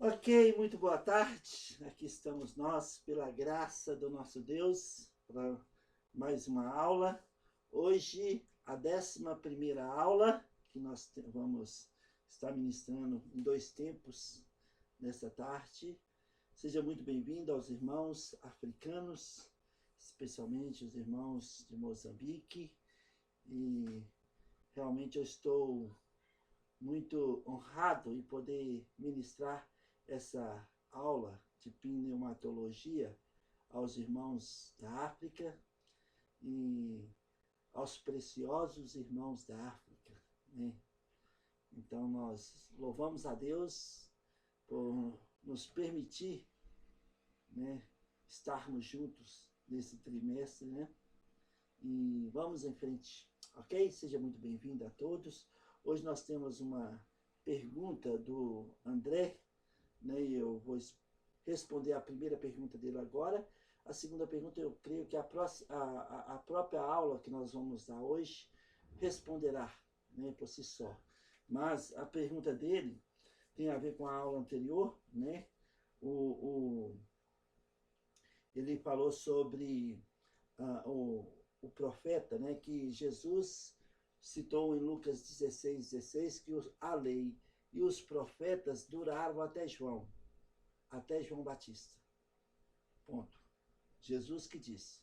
Ok, muito boa tarde. Aqui estamos nós, pela graça do nosso Deus, para mais uma aula. Hoje, a 11ª aula, que nós vamos estar ministrando em 2 tempos nesta tarde. Seja muito bem-vindo aos irmãos africanos, especialmente os irmãos de Moçambique. E realmente eu estou muito honrado em poder ministrar essa aula de pneumatologia aos irmãos da África e aos preciosos irmãos da África, né? Então nós louvamos a Deus por nos permitir, né, estarmos juntos nesse trimestre, né? E vamos em frente, ok? Seja muito bem-vindo a todos. Hoje nós temos uma pergunta do André, né? Eu vou responder a primeira pergunta dele agora. A segunda pergunta, eu creio que a própria aula que nós vamos dar hoje responderá, né, por si só. Mas a pergunta dele tem a ver com a aula anterior, né? Ele falou sobre o profeta, né, que Jesus citou em Lucas 16:16, que a lei e os profetas duraram até João Batista. Ponto. Jesus que disse.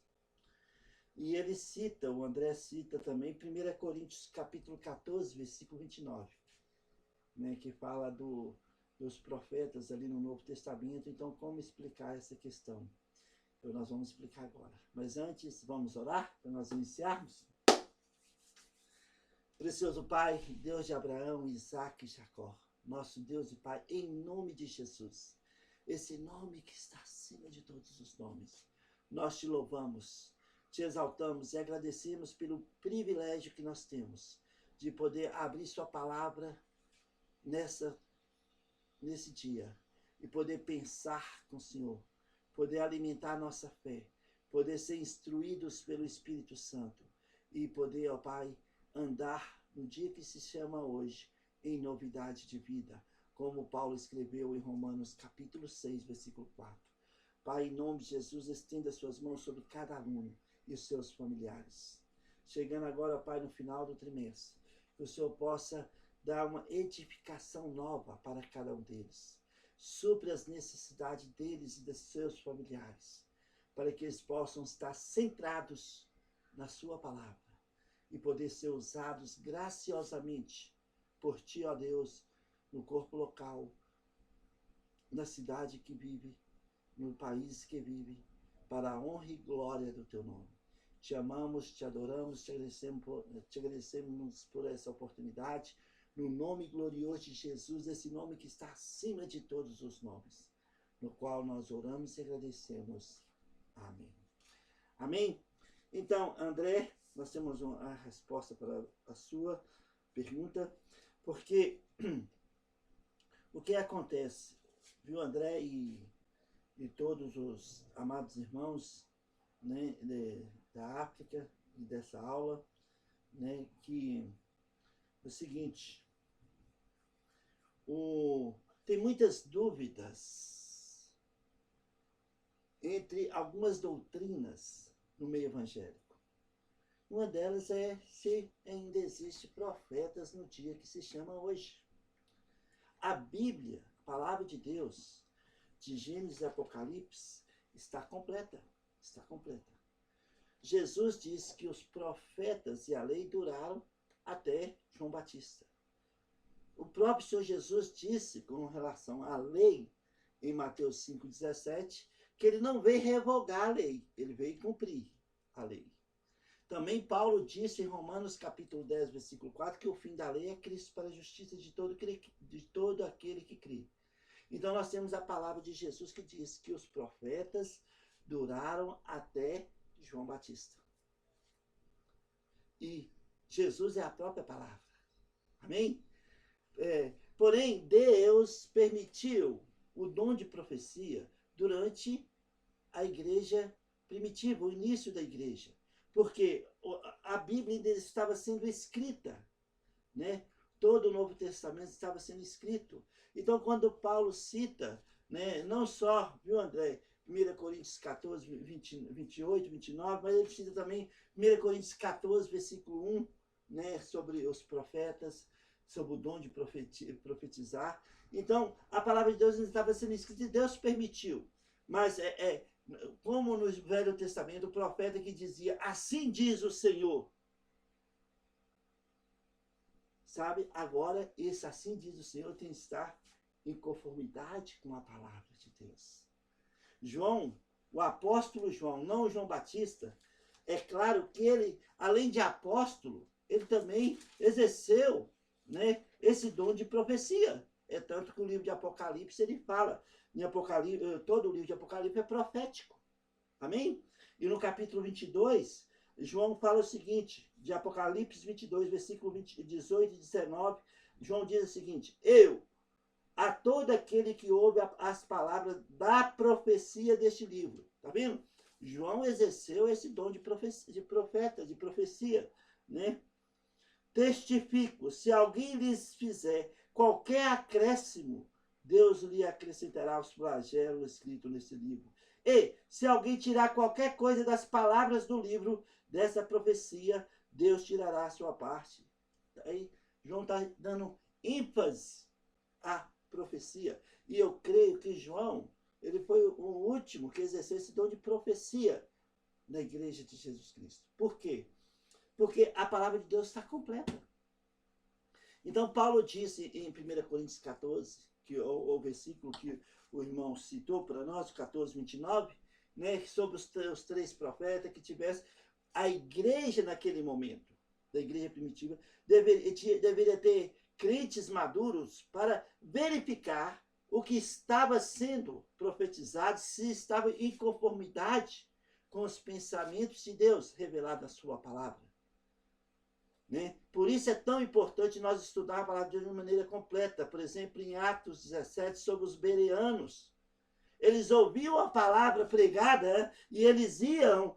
E ele cita, o André cita também, 1 Coríntios capítulo 14, versículo 29, né, que fala dos profetas ali no Novo Testamento. Então, como explicar essa questão? Então, nós vamos explicar agora. Mas antes, vamos orar para nós iniciarmos? Precioso Pai, Deus de Abraão, Isaac e Jacó, nosso Deus e Pai, em nome de Jesus, esse nome que está acima de todos os nomes, nós te louvamos, te exaltamos e agradecemos pelo privilégio que nós temos de poder abrir sua palavra nesse dia e poder pensar com o Senhor, poder alimentar a nossa fé, poder ser instruídos pelo Espírito Santo e poder, ó Pai, andar no dia que se chama hoje em novidade de vida, como Paulo escreveu em Romanos capítulo 6, versículo 4. Pai, em nome de Jesus, estenda suas mãos sobre cada aluno e os seus familiares. Chegando agora, Pai, no final do trimestre, que o Senhor possa dar uma edificação nova para cada um deles. Supre as necessidades deles e dos seus familiares, para que eles possam estar centrados na sua palavra e poder ser usados graciosamente por Ti, ó Deus, no corpo local, na cidade que vive, no país que vive, para a honra e glória do Teu nome. Te amamos, te adoramos, te agradecemos por essa oportunidade, no nome glorioso de Jesus, esse nome que está acima de todos os nomes, no qual nós oramos e agradecemos. Amém. Amém? Então, André, nós temos a resposta para a sua pergunta, porque o que acontece, viu, André e todos os amados irmãos, né, da África e dessa aula, né, que é o seguinte, tem muitas dúvidas entre algumas doutrinas no meio evangélico. Uma delas é se ainda existe profetas no dia que se chama hoje. A Bíblia, a palavra de Deus, de Gênesis e Apocalipse, está completa. Está completa. Jesus disse que os profetas e a lei duraram até João Batista. O próprio Senhor Jesus disse, com relação à lei, em Mateus 5,17, que ele não veio revogar a lei, ele veio cumprir a lei. Também Paulo disse em Romanos capítulo 10, versículo 4, que o fim da lei é Cristo para a justiça de todo aquele que crê. Então nós temos a palavra de Jesus que diz que os profetas duraram até João Batista. E Jesus é a própria palavra. Amém? Porém, Deus permitiu o dom de profecia durante a igreja primitiva, o início da igreja. Porque a Bíblia ainda estava sendo escrita, né? todo o Novo Testamento estava sendo escrito. Então, quando Paulo cita, né, não só, viu, André, 1 Coríntios 14, 28, 29, mas ele cita também 1 Coríntios 14, versículo 1, né, sobre os profetas, sobre o dom de profetizar. Então, a palavra de Deus estava sendo escrita e Deus permitiu. Mas como no Velho Testamento, o profeta que dizia, assim diz o Senhor. Sabe, agora esse assim diz o Senhor tem que estar em conformidade com a palavra de Deus. João, o apóstolo João, não o João Batista, é claro que ele, além de apóstolo, ele também exerceu, né, esse dom de profecia. É tanto que o livro de Apocalipse ele fala, em Apocalipse, todo o livro de Apocalipse é profético. Amém? E no capítulo 22, João fala o seguinte, de Apocalipse 22, versículo 18 e 19, João diz o seguinte, eu, a todo aquele que ouve as palavras da profecia deste livro. Tá vendo? João exerceu esse dom de profeta, de profecia, né? Testifico, se alguém lhes fizer qualquer acréscimo, Deus lhe acrescentará os flagelos escritos nesse livro. E, se alguém tirar qualquer coisa das palavras do livro dessa profecia, Deus tirará a sua parte. Aí, João está dando ênfase à profecia. E eu creio que João, ele foi o último que exerceu esse dom de profecia na igreja de Jesus Cristo. Por quê? Porque a palavra de Deus está completa. Então, Paulo disse em 1 Coríntios 14, que é o versículo que o irmão citou para nós, 14, 29, né, sobre os três profetas que tivesse a igreja naquele momento, da igreja primitiva, deveria ter crentes maduros para verificar o que estava sendo profetizado, se estava em conformidade com os pensamentos de Deus revelado na sua palavra. Né? Por isso é tão importante nós estudar a palavra de Deus de maneira completa. Por exemplo, em Atos 17, sobre os bereanos. Eles ouviam a palavra pregada e eles iam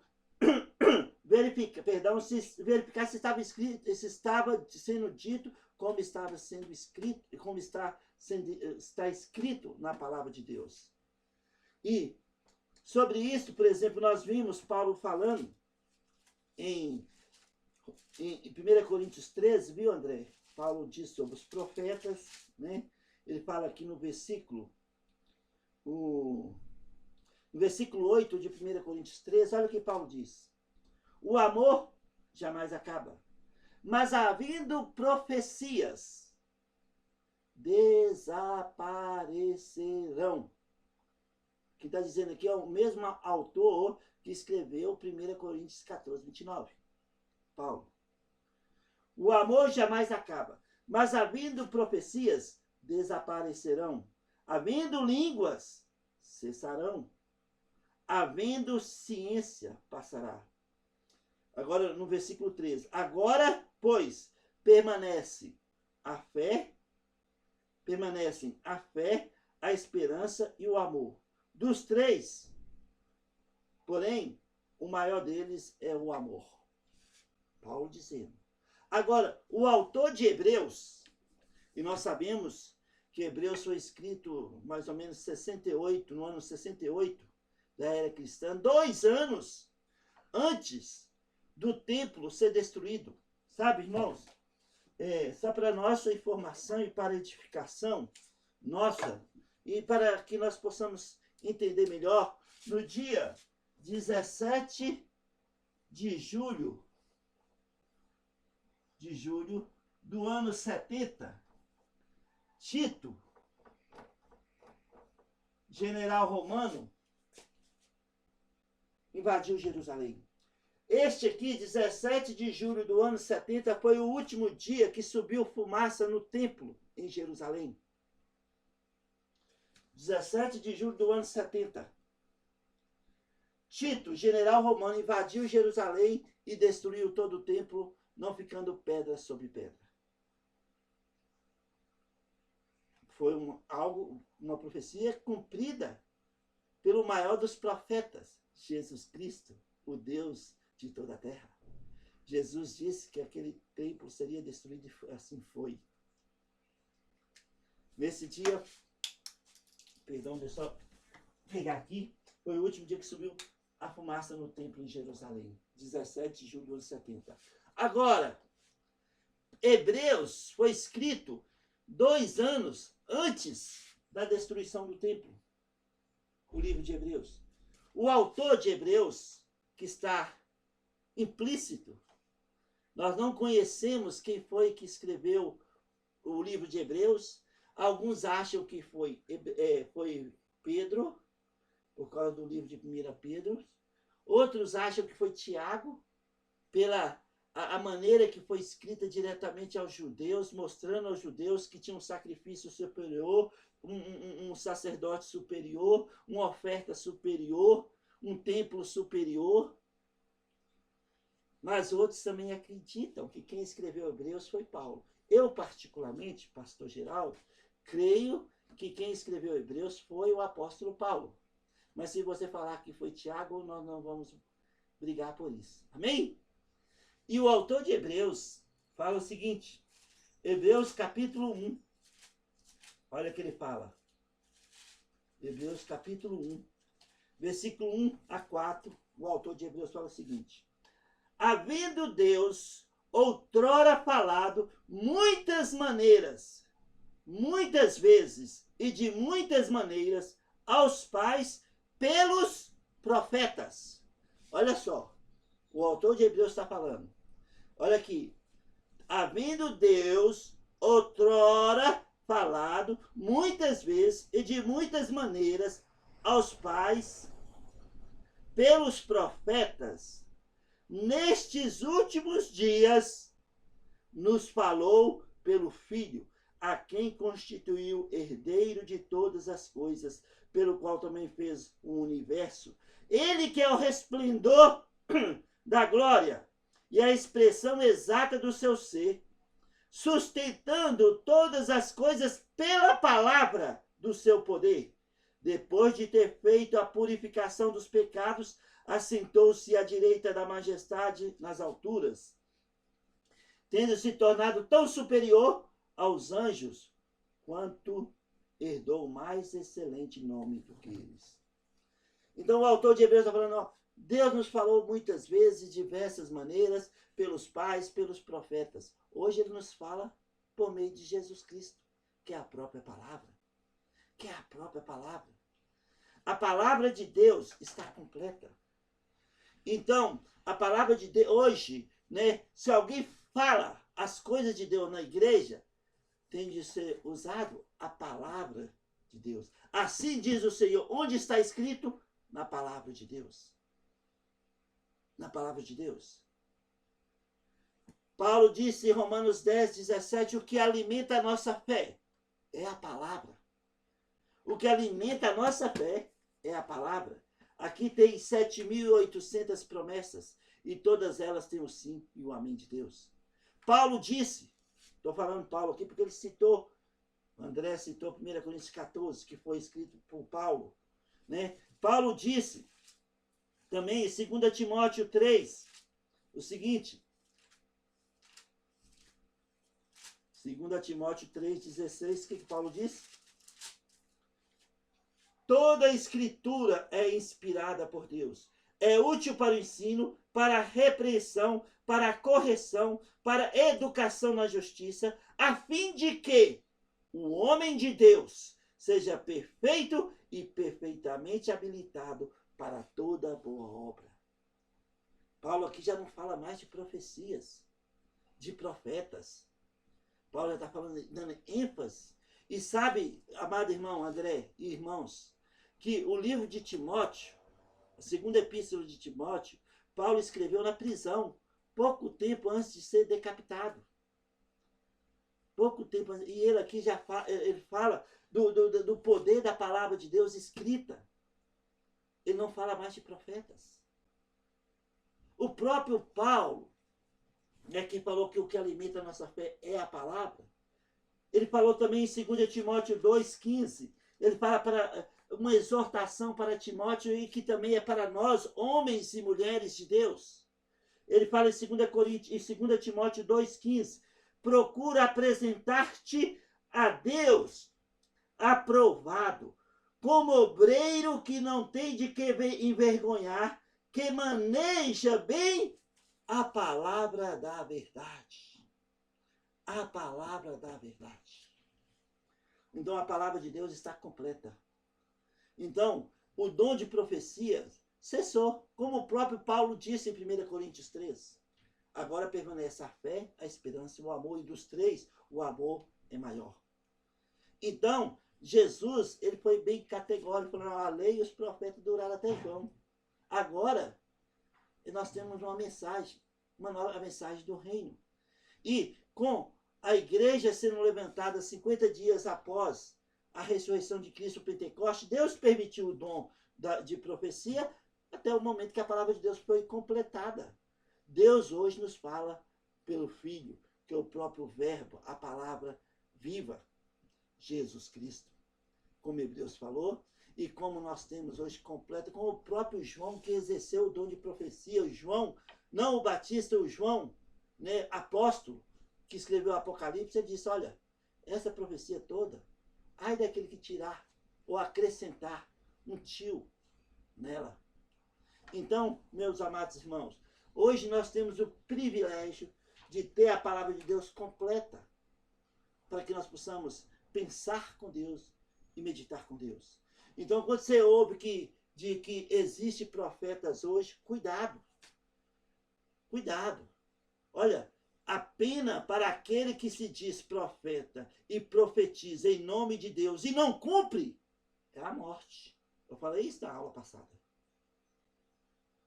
verificar se estava escrito, se estava sendo dito como estava sendo escrito, como está escrito na palavra de Deus. E sobre isso, por exemplo, nós vimos Paulo falando em 1 Coríntios 13, viu, André? Paulo diz sobre os profetas, né? Ele fala aqui no versículo 8 de 1 Coríntios 13, olha o que Paulo diz. O amor jamais acaba, mas havendo profecias, desaparecerão. Que está dizendo aqui é o mesmo autor que escreveu 1 Coríntios 14, 29. Paulo. O amor jamais acaba, mas havendo profecias, desaparecerão. Havendo línguas, cessarão. Havendo ciência, passará. Agora, no versículo 13. Agora, pois, permanecem a fé, a esperança e o amor. Dos três, porém, o maior deles é o amor. Paulo dizendo. Agora, o autor de Hebreus, e nós sabemos que Hebreus foi escrito mais ou menos 68, no ano 68 da era cristã, 2 anos antes do templo ser destruído. Sabe, irmãos? Só para nossa informação e para edificação nossa, e para que nós possamos entender melhor, no dia 17 de julho do ano 70, Tito, general romano, invadiu Jerusalém. Este aqui, 17 de julho do ano 70, foi o último dia que subiu fumaça no templo em Jerusalém. 17 de julho do ano 70. Tito, general romano, invadiu Jerusalém e destruiu todo o templo, não ficando pedra sobre pedra. Foi uma profecia cumprida pelo maior dos profetas, Jesus Cristo, o Deus de toda a terra. Jesus disse que aquele templo seria destruído e assim foi. Nesse dia, perdão, deixa eu só pegar aqui, foi o último dia que subiu a fumaça no templo em Jerusalém, 17 de julho de 70. Agora, Hebreus foi escrito 2 anos antes da destruição do templo, o livro de Hebreus. O autor de Hebreus, que está implícito, nós não conhecemos quem foi que escreveu o livro de Hebreus. Alguns acham que foi Pedro, por causa do livro de 1 Pedro. Outros acham que foi Tiago, pela a maneira que foi escrita diretamente aos judeus, mostrando aos judeus que tinha um sacrifício superior, um sacerdote superior, uma oferta superior, um templo superior. Mas outros também acreditam que quem escreveu Hebreus foi Paulo. Eu, particularmente, pastor Geraldo, creio que quem escreveu Hebreus foi o apóstolo Paulo. Mas se você falar que foi Tiago, nós não vamos brigar por isso. Amém? E o autor de Hebreus fala o seguinte, Hebreus capítulo 1. Olha o que ele fala. Hebreus capítulo 1, versículo 1 a 4, o autor de Hebreus fala o seguinte. Havendo Deus outrora falado muitas maneiras, muitas vezes e de muitas maneiras aos pais pelos profetas. Olha só, o autor de Hebreus está falando. Olha aqui. Havendo Deus outrora falado muitas vezes e de muitas maneiras aos pais pelos profetas, nestes últimos dias nos falou pelo Filho, a quem constituiu herdeiro de todas as coisas, pelo qual também fez o universo. Ele que é o resplendor da glória e a expressão exata do seu ser, sustentando todas as coisas pela palavra do seu poder. Depois de ter feito a purificação dos pecados, assentou-se à direita da majestade nas alturas, tendo se tornado tão superior aos anjos, quanto herdou mais excelente nome do que eles. Então o autor de Hebreus está falando, ó, Deus nos falou muitas vezes, de diversas maneiras, pelos pais, pelos profetas. Hoje ele nos fala por meio de Jesus Cristo, que é a própria palavra. Que é a própria palavra. A palavra de Deus está completa. Então, a palavra de Deus, hoje, né, se alguém fala as coisas de Deus na igreja, tem de ser usado a palavra de Deus. Assim diz o Senhor. Onde está escrito? Na palavra de Deus. Na palavra de Deus. Paulo disse em Romanos 10, 17, o que alimenta a nossa fé é a palavra. O que alimenta a nossa fé é a palavra. Aqui tem 7.800 promessas e todas elas têm o sim e o amém de Deus. Paulo disse, estou falando Paulo aqui porque ele citou, André citou 1 Coríntios 14, que foi escrito por Paulo. Né? Paulo disse também em 2 Timóteo 3, o seguinte, 2 Timóteo 3,16, o que Paulo disse? Toda a escritura é inspirada por Deus. É útil para o ensino, para a repreensão, para a correção, para a educação na justiça, a fim de que o homem de Deus seja perfeito e perfeitamente habilitado para toda boa obra. Paulo aqui já não fala mais de profecias, de profetas. Paulo já está falando, dando ênfase. E sabe, amado irmão André e irmãos, que o livro de Timóteo, a segunda epístola de Timóteo, Paulo escreveu na prisão, pouco tempo antes de ser decapitado. Pouco tempo antes. E ele aqui já fala, ele fala do poder da palavra de Deus escrita. Ele não fala mais de profetas. O próprio Paulo, né, que falou que o que alimenta a nossa fé é a palavra, ele falou também em 2 Timóteo 2,15, ele fala para uma exortação para Timóteo e que também é para nós, homens e mulheres de Deus. Ele fala em 2 Timóteo 2,15, procura apresentar-te a Deus aprovado, como obreiro que não tem de que envergonhar, que maneja bem a palavra da verdade. A palavra da verdade. Então a palavra de Deus está completa. Então, o dom de profecia cessou, como o próprio Paulo disse em 1 Coríntios 3. Agora permanece a fé, a esperança e o amor, e dos três, o amor é maior. Então, Jesus, ele foi bem categórico, falando, a lei e os profetas duraram até João. Agora, nós temos uma mensagem, a mensagem do reino. E com a igreja sendo levantada 50 dias após a ressurreição de Cristo, o Pentecoste, Deus permitiu o dom de profecia até o momento que a palavra de Deus foi completada. Deus hoje nos fala pelo Filho, que é o próprio verbo, a palavra viva, Jesus Cristo. Como Hebreus falou, e como nós temos hoje completa, com o próprio João que exerceu o dom de profecia, o João, não o Batista, o João, né, apóstolo, que escreveu o Apocalipse, ele disse, olha, essa profecia toda, ai daquele que tirar ou acrescentar um tio nela. Então, meus amados irmãos, hoje nós temos o privilégio de ter a palavra de Deus completa, para que nós possamos pensar com Deus e meditar com Deus. Então, quando você ouve que existe profetas hoje, cuidado. Cuidado. Olha, a pena para aquele que se diz profeta e profetiza em nome de Deus e não cumpre é a morte. Eu falei isso na aula passada.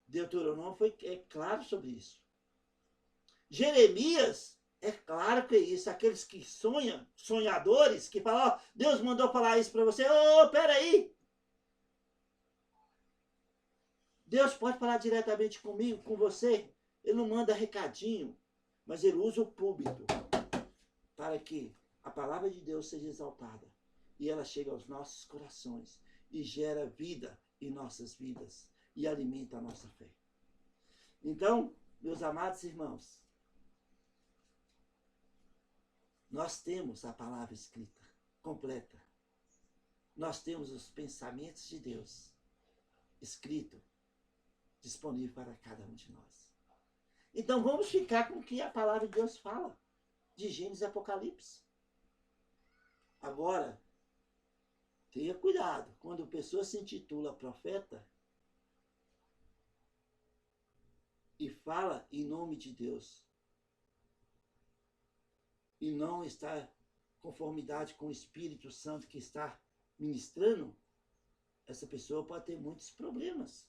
Deuteronômio é claro sobre isso. Jeremias é claro que é isso. Aqueles que sonham, sonhadores, que falam, ó, Deus mandou falar isso para você. Ô, peraí. Deus pode falar diretamente comigo, com você. Ele não manda recadinho, mas ele usa o púlpito para que a palavra de Deus seja exaltada e ela chegue aos nossos corações e gera vida em nossas vidas e alimenta a nossa fé. Então, meus amados irmãos, nós temos a palavra escrita, completa. Nós temos os pensamentos de Deus escrito, disponível para cada um de nós. Então vamos ficar com o que a palavra de Deus fala, de Gênesis e Apocalipse. Agora, tenha cuidado, quando a pessoa se intitula profeta e fala em nome de Deus e não está em conformidade com o Espírito Santo que está ministrando, essa pessoa pode ter muitos problemas.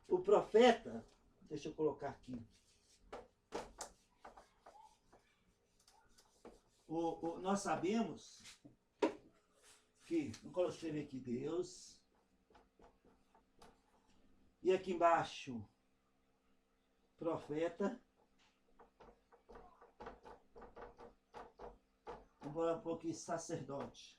O profeta, deixa eu colocar aqui, nós sabemos que, vou escrever aqui Deus, e aqui embaixo, profeta, vamos pôr aqui sacerdote.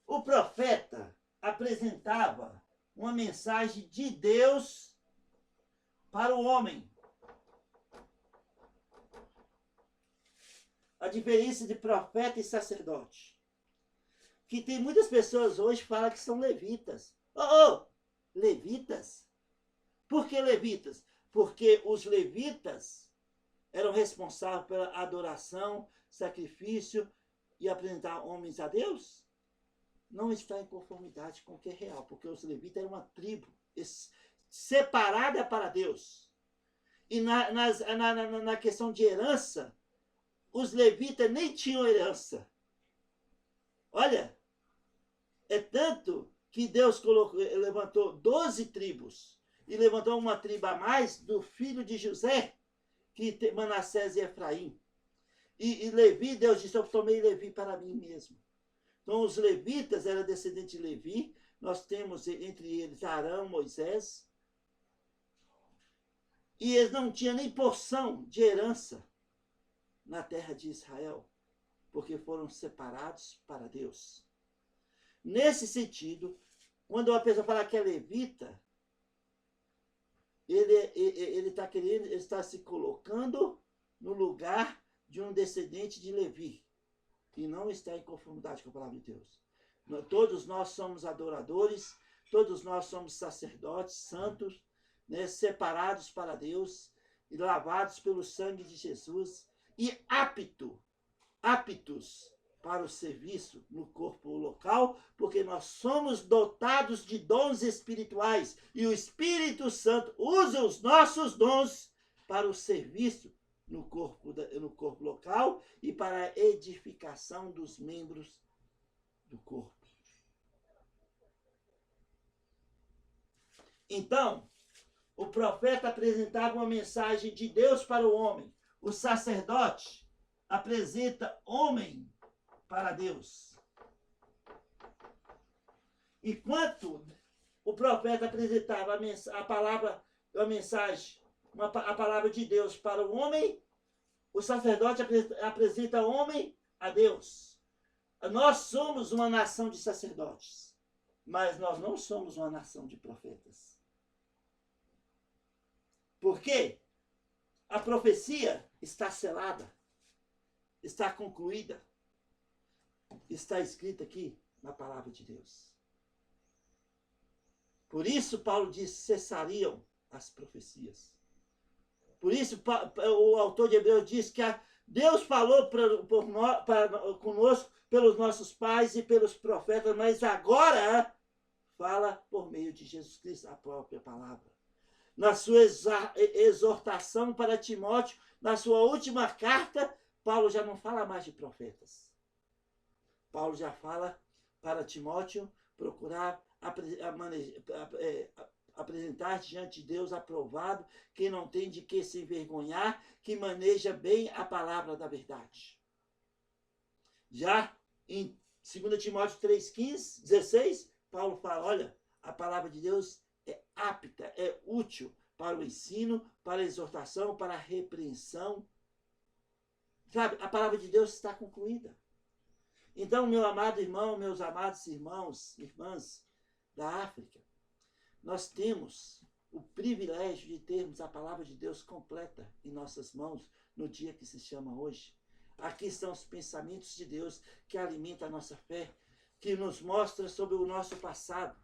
O profeta apresentava uma mensagem de Deus para o homem. A diferença de profeta e sacerdote. Que tem muitas pessoas hoje que falam que são levitas. Levitas? Por que levitas? Porque os levitas eram responsáveis pela adoração, sacrifício e apresentar homens a Deus? Não está em conformidade com o que é real, porque os levitas eram uma tribo separada para Deus. E na questão de herança, os levitas nem tinham herança. Olha, é tanto que Deus levantou 12 tribos e levantou uma tribo a mais do filho de José, que Manassés e Efraim. E Levi, Deus disse, eu tomei Levi para mim mesmo. Então, os levitas eram descendentes de Levi. Nós temos entre eles Arão, Moisés. E eles não tinham nem porção de herança na terra de Israel, porque foram separados para Deus. Nesse sentido, quando uma pessoa fala que é levita, ele está se colocando no lugar de um descendente de Levi, e não está em conformidade com a palavra de Deus. Todos nós somos adoradores, todos nós somos sacerdotes santos, né, separados para Deus, e lavados pelo sangue de Jesus, e aptos para o serviço no corpo local, porque nós somos dotados de dons espirituais, e o Espírito Santo usa os nossos dons para o serviço no corpo local e para a edificação dos membros do corpo. Então, o profeta apresentava uma mensagem de Deus para o homem. O sacerdote apresenta homem para Deus. Enquanto o profeta apresentava a mensagem, a palavra de Deus para o homem, o sacerdote apresenta homem a Deus. Nós somos uma nação de sacerdotes, mas nós não somos uma nação de profetas. Por quê? A profecia está selada, está concluída, está escrita aqui na palavra de Deus. Por isso Paulo diz, cessariam as profecias. Por isso o autor de Hebreus diz que Deus falou conosco pelos nossos pais e pelos profetas, mas agora fala por meio de Jesus Cristo, a própria palavra. Na sua exortação para Timóteo, na sua última carta, Paulo já não fala mais de profetas. Paulo já fala para Timóteo procurar apresentar diante de Deus aprovado, que não tem de que se envergonhar, que maneja bem a palavra da verdade. Já em 2 Timóteo 3,15, 16, Paulo fala, olha, a palavra de Deus é apta, é útil para o ensino, para a exortação, para a repreensão. Sabe, a palavra de Deus está concluída. Então, meu amado irmão, meus amados irmãos, irmãs da África, nós temos o privilégio de termos a palavra de Deus completa em nossas mãos no dia que se chama hoje. Aqui estão os pensamentos de Deus que alimentam a nossa fé, que nos mostra sobre o nosso passado.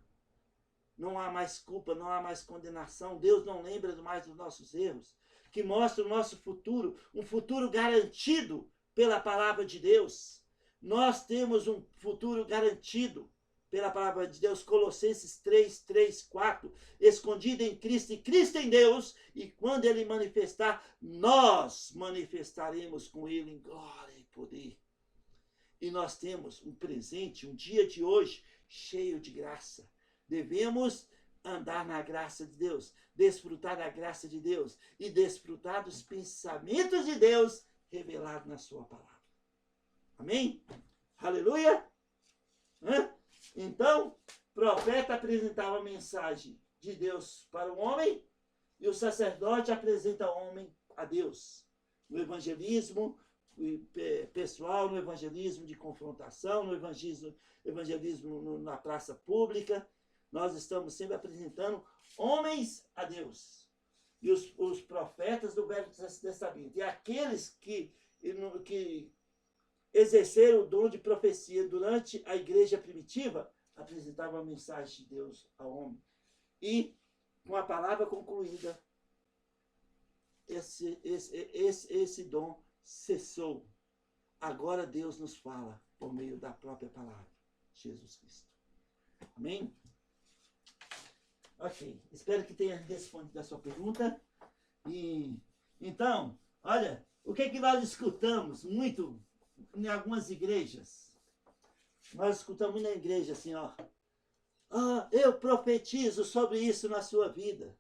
Não há mais culpa, não há mais condenação. Deus não lembra mais dos nossos erros. Que mostra o nosso futuro, um futuro garantido pela palavra de Deus. Nós temos um futuro garantido pela palavra de Deus, Colossenses 3, 4, escondido em Cristo e Cristo em Deus, e quando Ele manifestar, nós manifestaremos com Ele em glória e poder. E nós temos um presente, um dia de hoje, cheio de graça. Devemos andar na graça de Deus, desfrutar da graça de Deus e desfrutar dos pensamentos de Deus revelados na sua palavra. Amém? Aleluia! Então, o profeta apresentava a mensagem de Deus para o homem e o sacerdote apresenta o homem a Deus. No evangelismo pessoal, no evangelismo de confrontação, no evangelismo na praça pública, nós estamos sempre apresentando homens a Deus. E os profetas do Velho Testamento. E aqueles que exerceram o dom de profecia durante a igreja primitiva, apresentavam a mensagem de Deus ao homem. E, com a palavra concluída, esse dom cessou. Agora Deus nos fala por meio da própria palavra, Jesus Cristo. Amém? Ok, espero que tenha respondido a sua pergunta. E então, olha, o que nós escutamos muito em algumas igrejas? Nós escutamos na igreja assim, ó. Eu profetizo sobre isso na sua vida.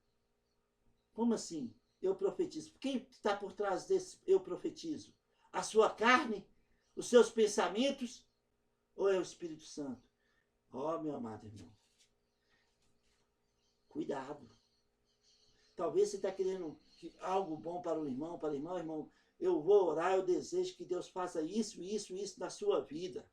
Como assim? Eu profetizo. Quem está por trás desse eu profetizo? A sua carne? Os seus pensamentos? Ou é o Espírito Santo? Meu amado irmão. Cuidado. Talvez você está querendo algo bom para o irmão, irmão, eu vou orar, eu desejo que Deus faça isso na sua vida.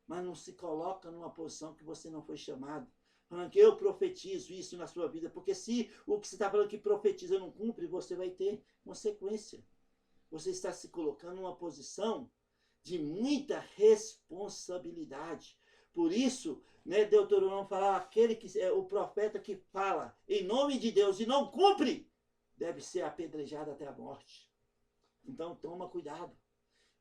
Mas não se coloca numa posição que você não foi chamado. Falando que eu profetizo isso na sua vida. Porque se o que você está falando que profetiza não cumpre, você vai ter consequência. você está se colocando numa posição de muita responsabilidade. Por isso, né, Deuteronômio fala, aquele que é o profeta que fala em nome de Deus e não cumpre, deve ser apedrejado até a morte. Então, toma cuidado.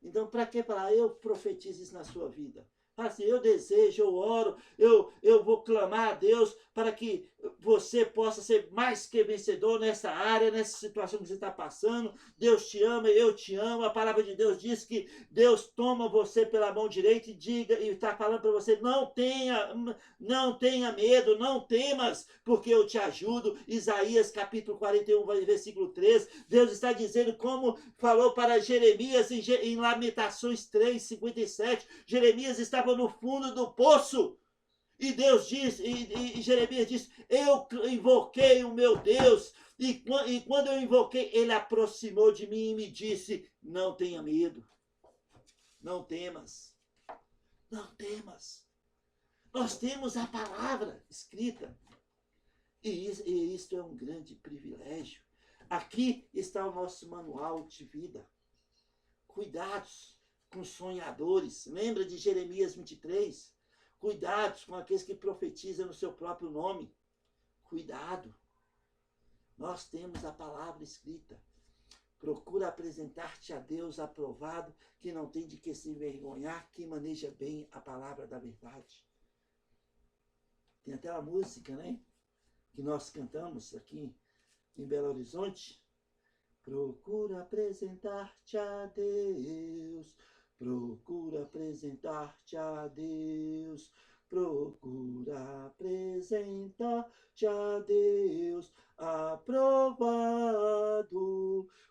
Então, para que falar? Eu profetizo isso na sua vida. Assim, eu desejo, eu oro, eu vou clamar a Deus para que você possa ser mais que vencedor nessa área, nessa situação que você está passando. Deus te ama, eu te amo. A palavra de Deus diz que Deus toma você pela mão direita e diga, e está falando para você, não tenha medo, não temas, porque eu te ajudo. Isaías capítulo 41, versículo 3. Deus está dizendo como falou para Jeremias em Lamentações 3, 57. Jeremias estava no fundo do poço. E Deus diz, e Jeremias diz, eu invoquei o meu Deus, e quando eu invoquei, ele aproximou de mim e me disse, não tenha medo, não temas, não temas. Nós temos a palavra escrita, e isto é um grande privilégio. Aqui está o nosso manual de vida. Cuidados com sonhadores. Lembra de Jeremias 23? Cuidados com aqueles que profetizam no seu próprio nome. Cuidado. Nós temos a palavra escrita. Procura apresentar-te a Deus aprovado, que não tem de que se envergonhar, que maneja bem a palavra da verdade. Tem até uma música, né? Que nós cantamos aqui em Belo Horizonte. Procura apresentar-te a Deus, procura apresentar-te a Deus, procura apresentar-te a Deus, aprovado,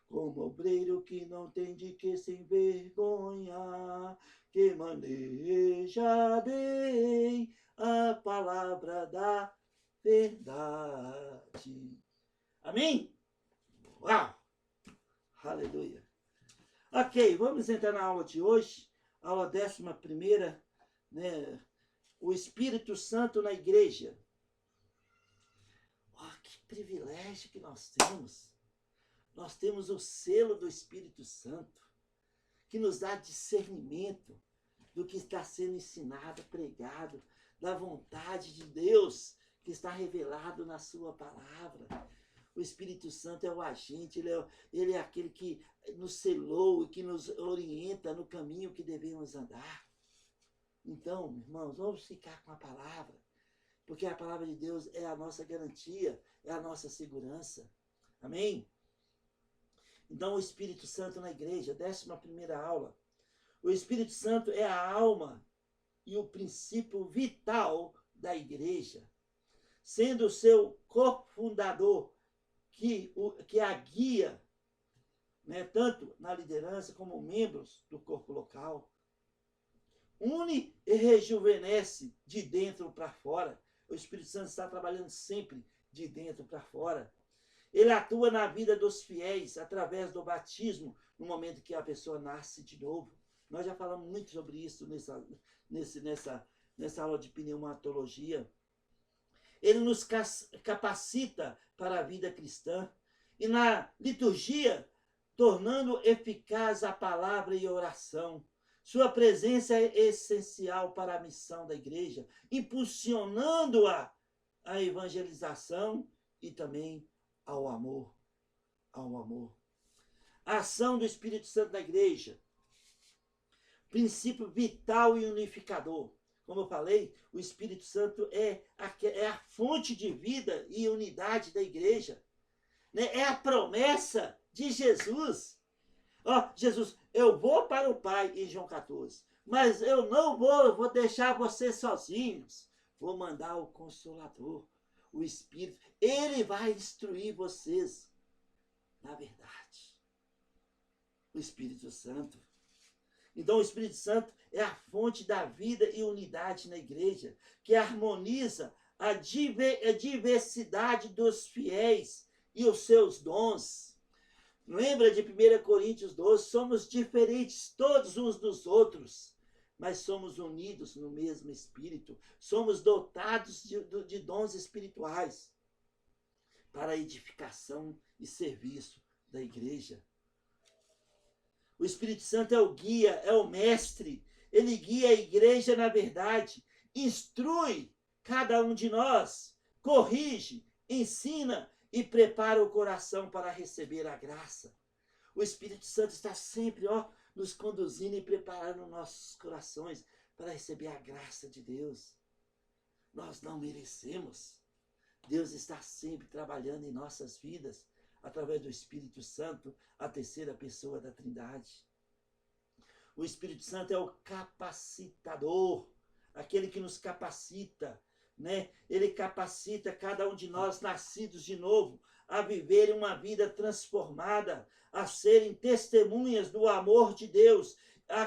como obreiro que não tem de que se envergonhar, que maneja bem a palavra da verdade. Amém? Uau! Aleluia. Ok, vamos entrar na aula de hoje, aula 11ª, né? O Espírito Santo na igreja. Oh, que privilégio que nós temos. Nós temos o selo do Espírito Santo, que nos dá discernimento do que está sendo ensinado, pregado, da vontade de Deus que está revelado na sua palavra. O Espírito Santo é o agente, ele é aquele que nos selou e que nos orienta no caminho que devemos andar. Então, irmãos, vamos ficar com a palavra, porque a palavra de Deus é a nossa garantia, é a nossa segurança. Amém? Então, o Espírito Santo na igreja, 11ª aula. O Espírito Santo é a alma e o princípio vital da igreja, sendo o seu cofundador, que a guia, né, tanto na liderança como membros do corpo local. Une e rejuvenesce de dentro para fora. O Espírito Santo está trabalhando sempre de dentro para fora. Ele atua na vida dos fiéis através do batismo, no momento que a pessoa nasce de novo. Nós já falamos muito sobre isso nessa aula de pneumatologia. Ele nos capacita para a vida cristã. E na liturgia, tornando eficaz a palavra e a oração. Sua presença é essencial para a missão da igreja, impulsionando-a à evangelização e também ao amor. Ao amor. A ação do Espírito Santo na igreja. Princípio vital e unificador. Como eu falei, o Espírito Santo é a fonte de vida e unidade da igreja. Né? É a promessa de Jesus. Jesus, eu vou para o Pai em João 14, mas eu não vou deixar vocês sozinhos. Vou mandar o Consolador, o Espírito. Ele vai instruir vocês na verdade. O Espírito Santo. Então, o Espírito Santo é a fonte da vida e unidade na igreja, que harmoniza a diversidade dos fiéis e os seus dons. Lembra de 1 Coríntios 12? Somos diferentes todos uns dos outros, mas somos unidos no mesmo Espírito. Somos dotados de dons espirituais para a edificação e serviço da igreja. O Espírito Santo é o guia, é o mestre. Ele guia a igreja na verdade, instrui cada um de nós, corrige, ensina e prepara o coração para receber a graça. O Espírito Santo está sempre, nos conduzindo e preparando nossos corações para receber a graça de Deus. Nós não merecemos. Deus está sempre trabalhando em nossas vidas, através do Espírito Santo, a terceira pessoa da Trindade. O Espírito Santo é o capacitador, aquele que nos capacita, né? Ele capacita cada um de nós, nascidos de novo, a viverem uma vida transformada, a serem testemunhas do amor de Deus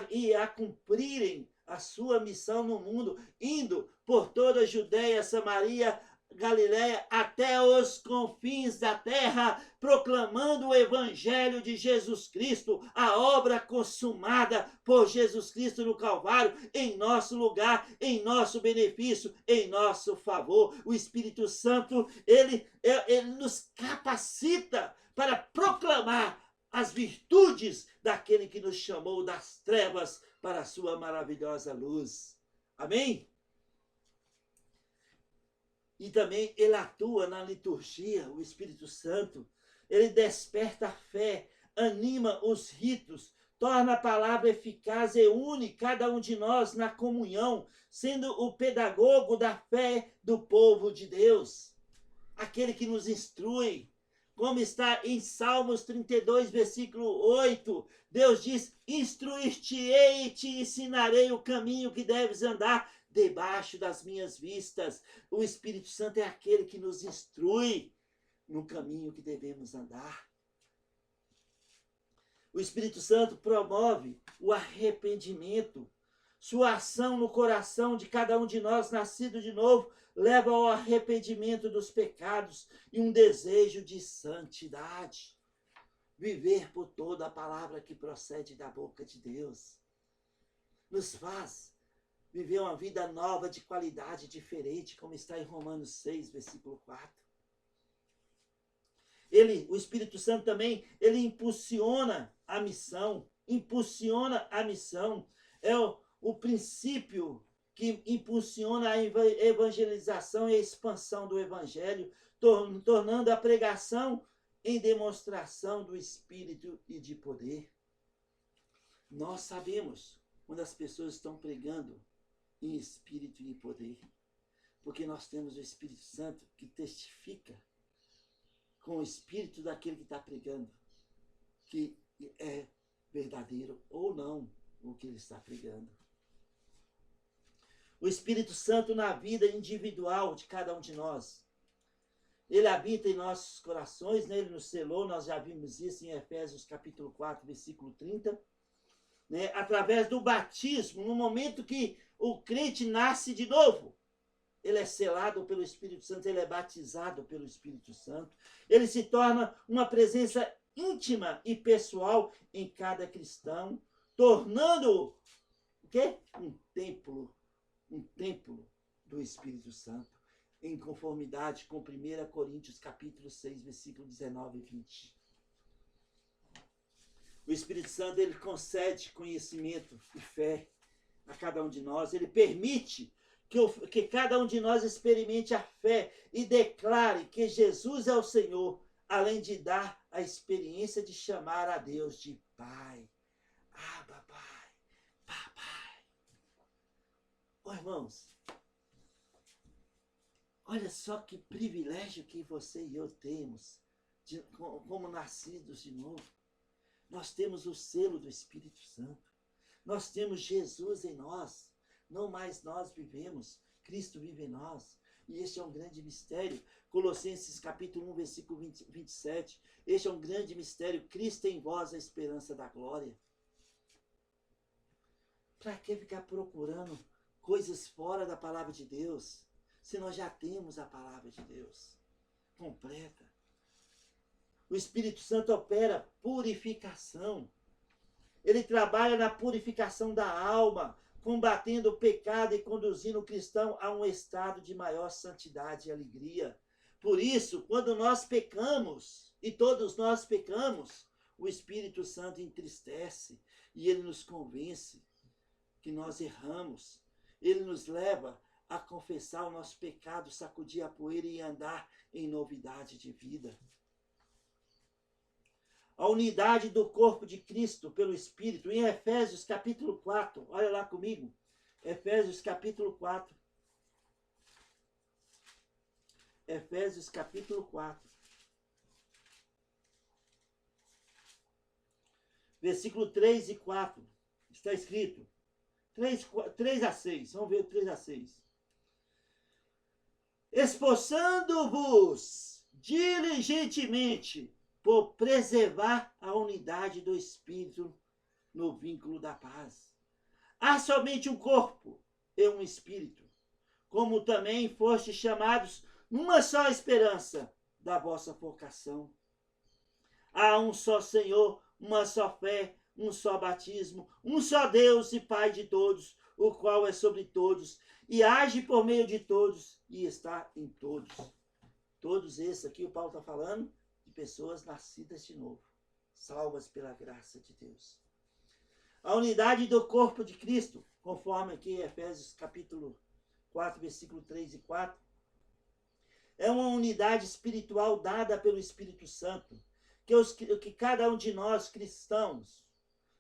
e a cumprirem a sua missão no mundo, indo por toda a Judéia, Samaria, Galiléia, até os confins da terra, proclamando o evangelho de Jesus Cristo, a obra consumada por Jesus Cristo no Calvário, em nosso lugar, em nosso benefício, em nosso favor. O Espírito Santo, ele nos capacita para proclamar as virtudes daquele que nos chamou das trevas para a sua maravilhosa luz. Amém? E também ele atua na liturgia, o Espírito Santo. Ele desperta a fé, anima os ritos, torna a palavra eficaz e une cada um de nós na comunhão, sendo o pedagogo da fé do povo de Deus. Aquele que nos instrui, como está em Salmos 32, versículo 8. Deus diz, instruir-te-ei e te ensinarei o caminho que deves andar debaixo das minhas vistas. O Espírito Santo é aquele que nos instrui no caminho que devemos andar. O Espírito Santo promove o arrependimento. Sua ação no coração de cada um de nós, nascido de novo, leva ao arrependimento dos pecados e um desejo de santidade. Viver por toda a palavra que procede da boca de Deus nos faz viver uma vida nova, de qualidade diferente, como está em Romanos 6, versículo 4. O Espírito Santo também, ele impulsiona a missão. É o princípio que impulsiona a evangelização e a expansão do Evangelho, tornando a pregação em demonstração do Espírito e de poder. Nós sabemos quando as pessoas estão pregando em espírito e em poder, porque nós temos o Espírito Santo que testifica com o espírito daquele que está pregando que é verdadeiro ou não o que ele está pregando. O Espírito Santo na vida individual de cada um de nós, ele habita em nossos corações, né? Ele nos selou, nós já vimos isso em Efésios capítulo 4, versículo 30, né? Através do batismo, no momento que o crente nasce de novo, ele é selado pelo Espírito Santo, ele é batizado pelo Espírito Santo, ele se torna uma presença íntima e pessoal em cada cristão, tornando o quê? Um templo do Espírito Santo, em conformidade com 1 Coríntios capítulo 6, versículo 19 e 20. O Espírito Santo, ele concede conhecimento e fé a cada um de nós, ele permite que cada um de nós experimente a fé e declare que Jesus é o Senhor, além de dar a experiência de chamar a Deus de Pai. Abba, Pai, Papai. Irmãos, olha só que privilégio que você e eu temos, como nascidos de novo. Nós temos o selo do Espírito Santo. Nós temos Jesus em nós. Não mais nós vivemos, Cristo vive em nós. E este é um grande mistério. Colossenses capítulo 1, versículo 27. Este é um grande mistério. Cristo em vós, a esperança da glória. Para que ficar procurando coisas fora da palavra de Deus, se nós já temos a palavra de Deus completa? O Espírito Santo opera purificação. Ele trabalha na purificação da alma, combatendo o pecado e conduzindo o cristão a um estado de maior santidade e alegria. Por isso, quando nós pecamos, e todos nós pecamos, o Espírito Santo entristece e ele nos convence que nós erramos. Ele nos leva a confessar o nosso pecado, sacudir a poeira e andar em novidade de vida. A unidade do corpo de Cristo pelo Espírito, em Efésios capítulo 4, olha lá comigo, Efésios capítulo 4. Efésios capítulo 4. Versículo 3 e 4. Está escrito. 3 a 6. Vamos ver o 3 a 6. Esforçando-vos diligentemente por preservar a unidade do Espírito no vínculo da paz. Há somente um corpo e um Espírito, como também fostes chamados numa só esperança da vossa vocação. Há um só Senhor, uma só fé, um só batismo, um só Deus e Pai de todos, o qual é sobre todos, e age por meio de todos, e está em todos. Todos esses aqui, o Paulo está falando de pessoas nascidas de novo, salvas pela graça de Deus. A unidade do corpo de Cristo, conforme aqui Efésios capítulo 4, versículo 3 e 4, é uma unidade espiritual dada pelo Espírito Santo, que cada um de nós, cristãos,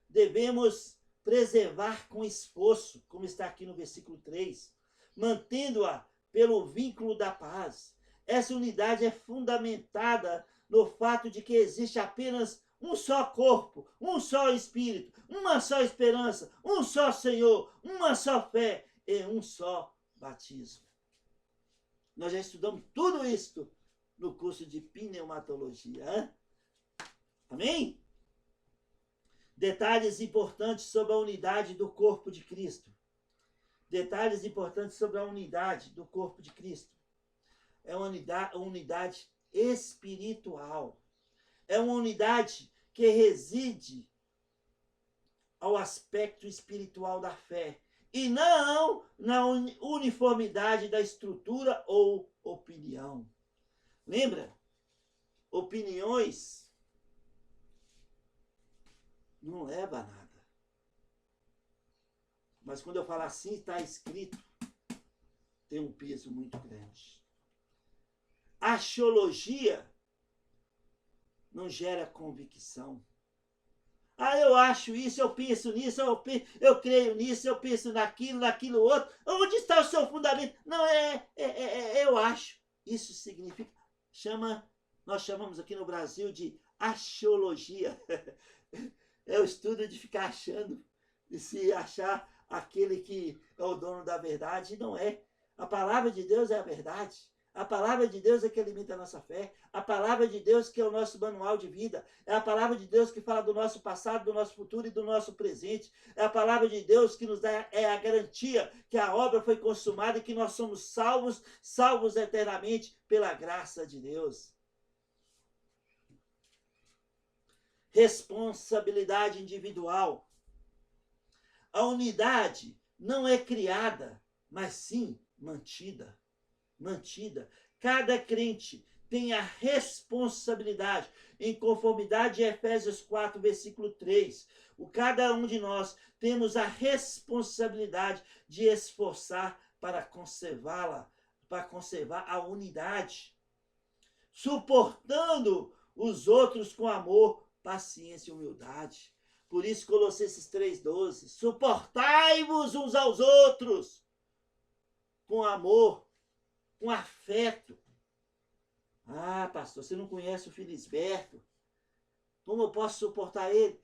devemos preservar com esforço, como está aqui no versículo 3, mantendo-a pelo vínculo da paz. Essa unidade é fundamentada no fato de que existe apenas um só corpo, um só Espírito, uma só esperança, um só Senhor, uma só fé e um só batismo. Nós já estudamos tudo isso no curso de pneumatologia. Hein? Amém? Detalhes importantes sobre a unidade do corpo de Cristo. Detalhes importantes sobre a unidade do corpo de Cristo. É uma unidade espiritual. É uma unidade que reside ao aspecto espiritual da fé e não na uniformidade da estrutura ou opinião. Lembra? Opiniões não leva a nada. Mas quando eu falo assim, está escrito, tem um peso muito grande. Axiologia não gera convicção. Ah, eu acho isso, eu penso nisso, eu creio nisso, eu penso naquilo outro. Onde está o seu fundamento? Não, eu acho. Isso significa, nós chamamos aqui no Brasil de axiologia. É o estudo de ficar achando, de se achar aquele que é o dono da verdade, e não é. A palavra de Deus é a verdade. A palavra de Deus é que alimenta a nossa fé. A palavra de Deus que é o nosso manual de vida. É a palavra de Deus que fala do nosso passado, do nosso futuro e do nosso presente. É a palavra de Deus que nos dá a garantia que a obra foi consumada e que nós somos salvos eternamente pela graça de Deus. Responsabilidade individual. A unidade não é criada, mas sim mantida. Cada crente tem a responsabilidade, em conformidade a Efésios 4, versículo 3. Cada um de nós temos a responsabilidade de esforçar para conservá-la, para conservar a unidade, suportando os outros com amor, paciência e humildade. Por isso, Colossenses 3,12, suportai-vos uns aos outros com amor, com afeto. Ah, pastor, você não conhece o Filisberto. Como eu posso suportar ele?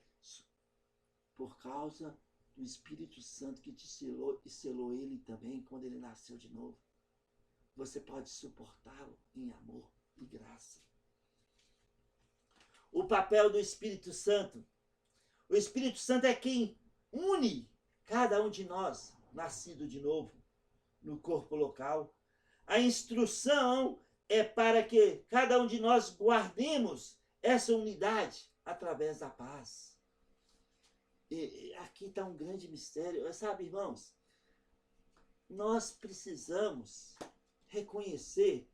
Por causa do Espírito Santo que te selou e selou ele também quando ele nasceu de novo. Você pode suportá-lo em amor e graça. O papel do Espírito Santo. O Espírito Santo é quem une cada um de nós, nascido de novo, no corpo local. A instrução é para que cada um de nós guardemos essa unidade através da paz. E aqui está um grande mistério. Sabe, irmãos, nós precisamos reconhecer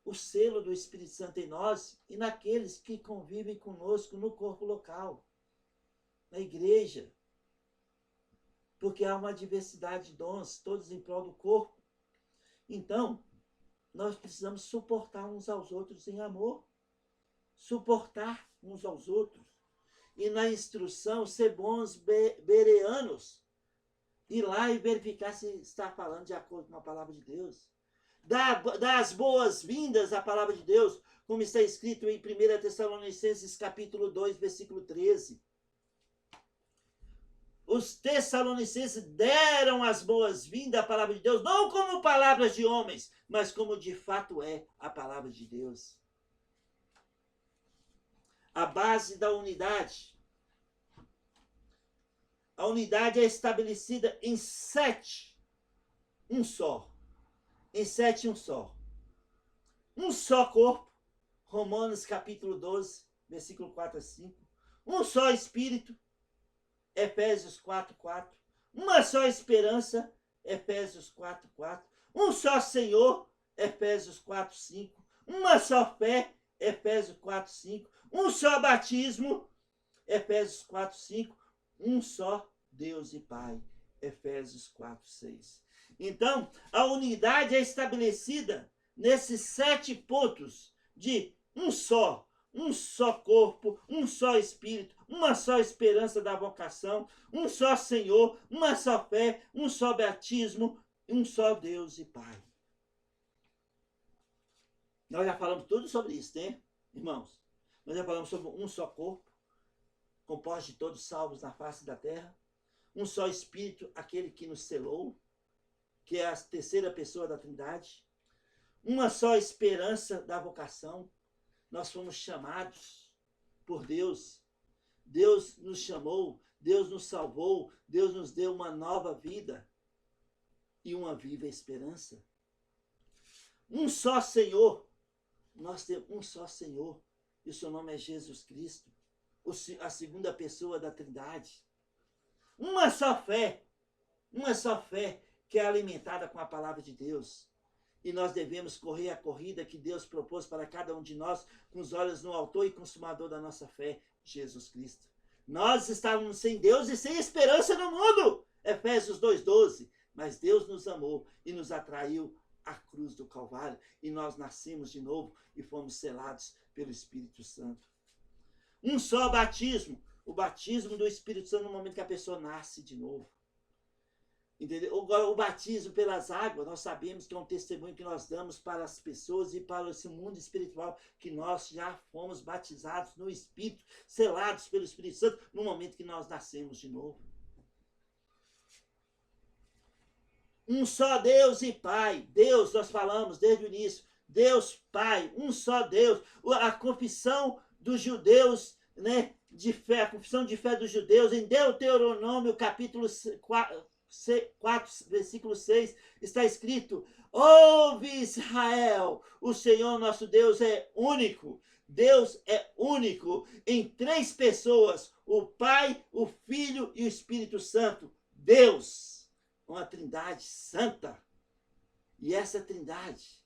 o selo do Espírito Santo em nós e naqueles que convivem conosco no corpo local, na igreja. Porque há uma diversidade de dons, todos em prol do corpo. Então, nós precisamos suportar uns aos outros em amor. Suportar uns aos outros. E na instrução, ser bons bereanos. Ir lá e verificar se está falando de acordo com a palavra de Deus. Dar as boas-vindas à palavra de Deus, como está escrito em 1 Tessalonicenses capítulo 2, versículo 13. Os tessalonicenses deram as boas-vindas à palavra de Deus, não como palavras de homens, mas como de fato é a palavra de Deus. A base da unidade. A unidade é estabelecida em 7, um só. Em 7, um só. Um só corpo, Romanos capítulo 12, versículo 4 a 5. Um só Espírito, Efésios 4, 4. Uma só esperança, Efésios 4, 4. Um só Senhor, Efésios 4, 5. Uma só fé, Efésios 4, 5. Um só batismo, Efésios 4, 5. Um só Deus e Pai, Efésios 4, 6. Então, a unidade é estabelecida nesses 7 pontos de um só corpo, um só Espírito, uma só esperança da vocação, um só Senhor, uma só fé, um só batismo, um só Deus e Pai. Nós já falamos tudo sobre isso, né, irmãos? Nós já falamos sobre um só corpo, composto de todos salvos na face da terra, um só Espírito, aquele que nos selou, que é a terceira pessoa da Trindade, uma só esperança da vocação. Nós fomos chamados por Deus. Deus nos chamou, Deus nos salvou, Deus nos deu uma nova vida e uma viva esperança. Um só Senhor. Nós temos um só Senhor e o seu nome é Jesus Cristo, a segunda pessoa da Trindade. Uma só fé que é alimentada com a palavra de Deus. E nós devemos correr a corrida que Deus propôs para cada um de nós, com os olhos no autor e consumador da nossa fé, Jesus Cristo. Nós estávamos sem Deus e sem esperança no mundo, Efésios 2,12. Mas Deus nos amou e nos atraiu à cruz do Calvário. E nós nascemos de novo e fomos selados pelo Espírito Santo. Um só batismo, o batismo do Espírito Santo no momento que a pessoa nasce de novo. Entendeu? O batismo pelas águas, nós sabemos que é um testemunho que nós damos para as pessoas e para esse mundo espiritual, que nós já fomos batizados no Espírito, selados pelo Espírito Santo, no momento que nós nascemos de novo. Um só Deus e Pai. Deus, nós falamos desde o início. Deus Pai, um só Deus. A confissão dos judeus, né, de fé, a confissão de fé dos judeus, em Deuteronômio, capítulo 4, versículo 6, está escrito: ouve Israel, o Senhor nosso Deus é único. Deus é único em 3 pessoas, o Pai, o Filho e o Espírito Santo. Deus, uma trindade santa. E essa trindade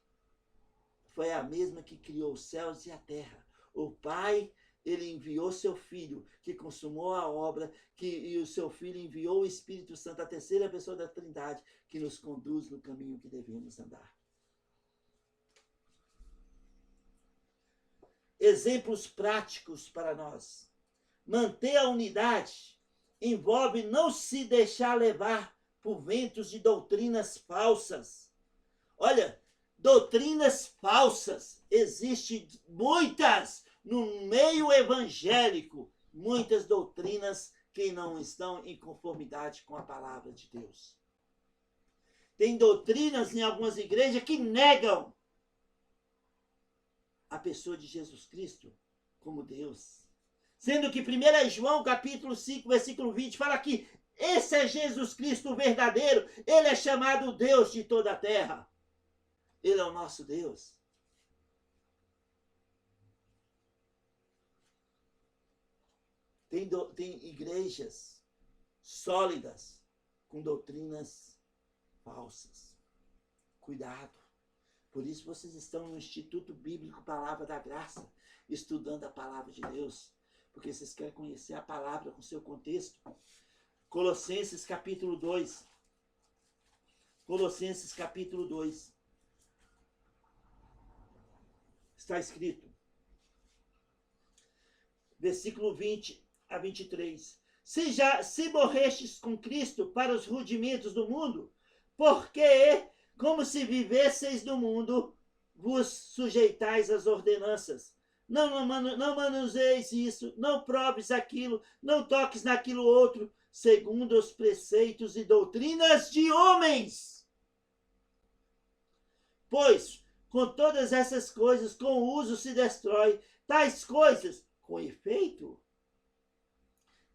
foi a mesma que criou os céus e a terra. O Pai, ele enviou seu Filho, que consumou a obra, e o seu Filho enviou o Espírito Santo, a terceira pessoa da Trindade, que nos conduz no caminho que devemos andar. Exemplos práticos para nós. Manter a unidade envolve não se deixar levar por ventos de doutrinas falsas. Olha, doutrinas falsas, existem muitas no meio evangélico, muitas doutrinas que não estão em conformidade com a palavra de Deus. Tem doutrinas em algumas igrejas que negam a pessoa de Jesus Cristo como Deus. Sendo que 1 João capítulo 5, versículo 20, fala que esse é Jesus Cristo verdadeiro, ele é chamado Deus de toda a terra. Ele é o nosso Deus. Tem igrejas sólidas com doutrinas falsas. Cuidado. Por isso vocês estão no Instituto Bíblico Palavra da Graça, estudando a palavra de Deus, porque vocês querem conhecer a palavra com seu contexto. Colossenses capítulo 2. Colossenses capítulo 2. Está escrito, versículo 20 a 23. Se morrestes com Cristo para os rudimentos do mundo, porque, como se vivesseis no mundo, vos sujeitais às ordenanças. Não manuseis isso, não proves aquilo, não toques naquilo outro, segundo os preceitos e doutrinas de homens. Pois, com todas essas coisas, com o uso se destrói. Tais coisas, com efeito,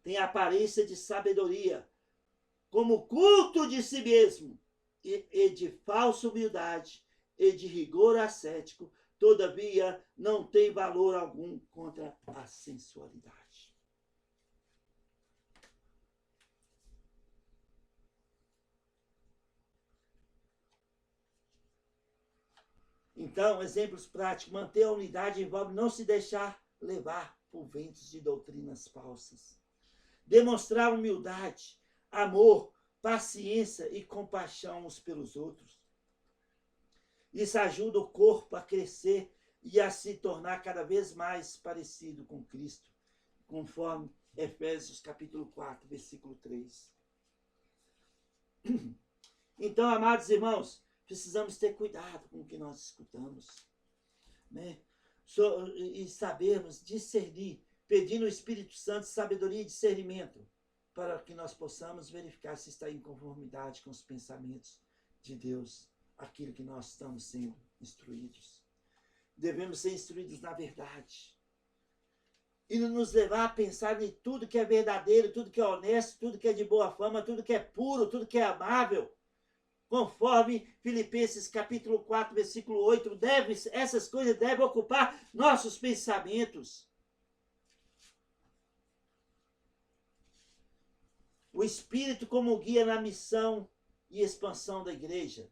têm aparência de sabedoria, como culto de si mesmo, e de falsa humildade, e de rigor ascético, todavia não tem valor algum contra a sensualidade. Então, exemplos práticos. Manter a unidade envolve não se deixar levar por ventos de doutrinas falsas. Demonstrar humildade, amor, paciência e compaixão uns pelos outros. Isso ajuda o corpo a crescer e a se tornar cada vez mais parecido com Cristo, conforme Efésios capítulo 4, versículo 3. Então, amados irmãos, precisamos ter cuidado com o que nós escutamos, né? E sabermos discernir, pedindo o Espírito Santo sabedoria e discernimento, para que nós possamos verificar se está em conformidade com os pensamentos de Deus, aquilo que nós estamos sendo instruídos. Devemos ser instruídos na verdade. E nos levar a pensar em tudo que é verdadeiro, tudo que é honesto, tudo que é de boa fama, tudo que é puro, tudo que é amável. Conforme Filipenses capítulo 4, versículo 8, essas coisas devem ocupar nossos pensamentos. O Espírito como guia na missão e expansão da igreja,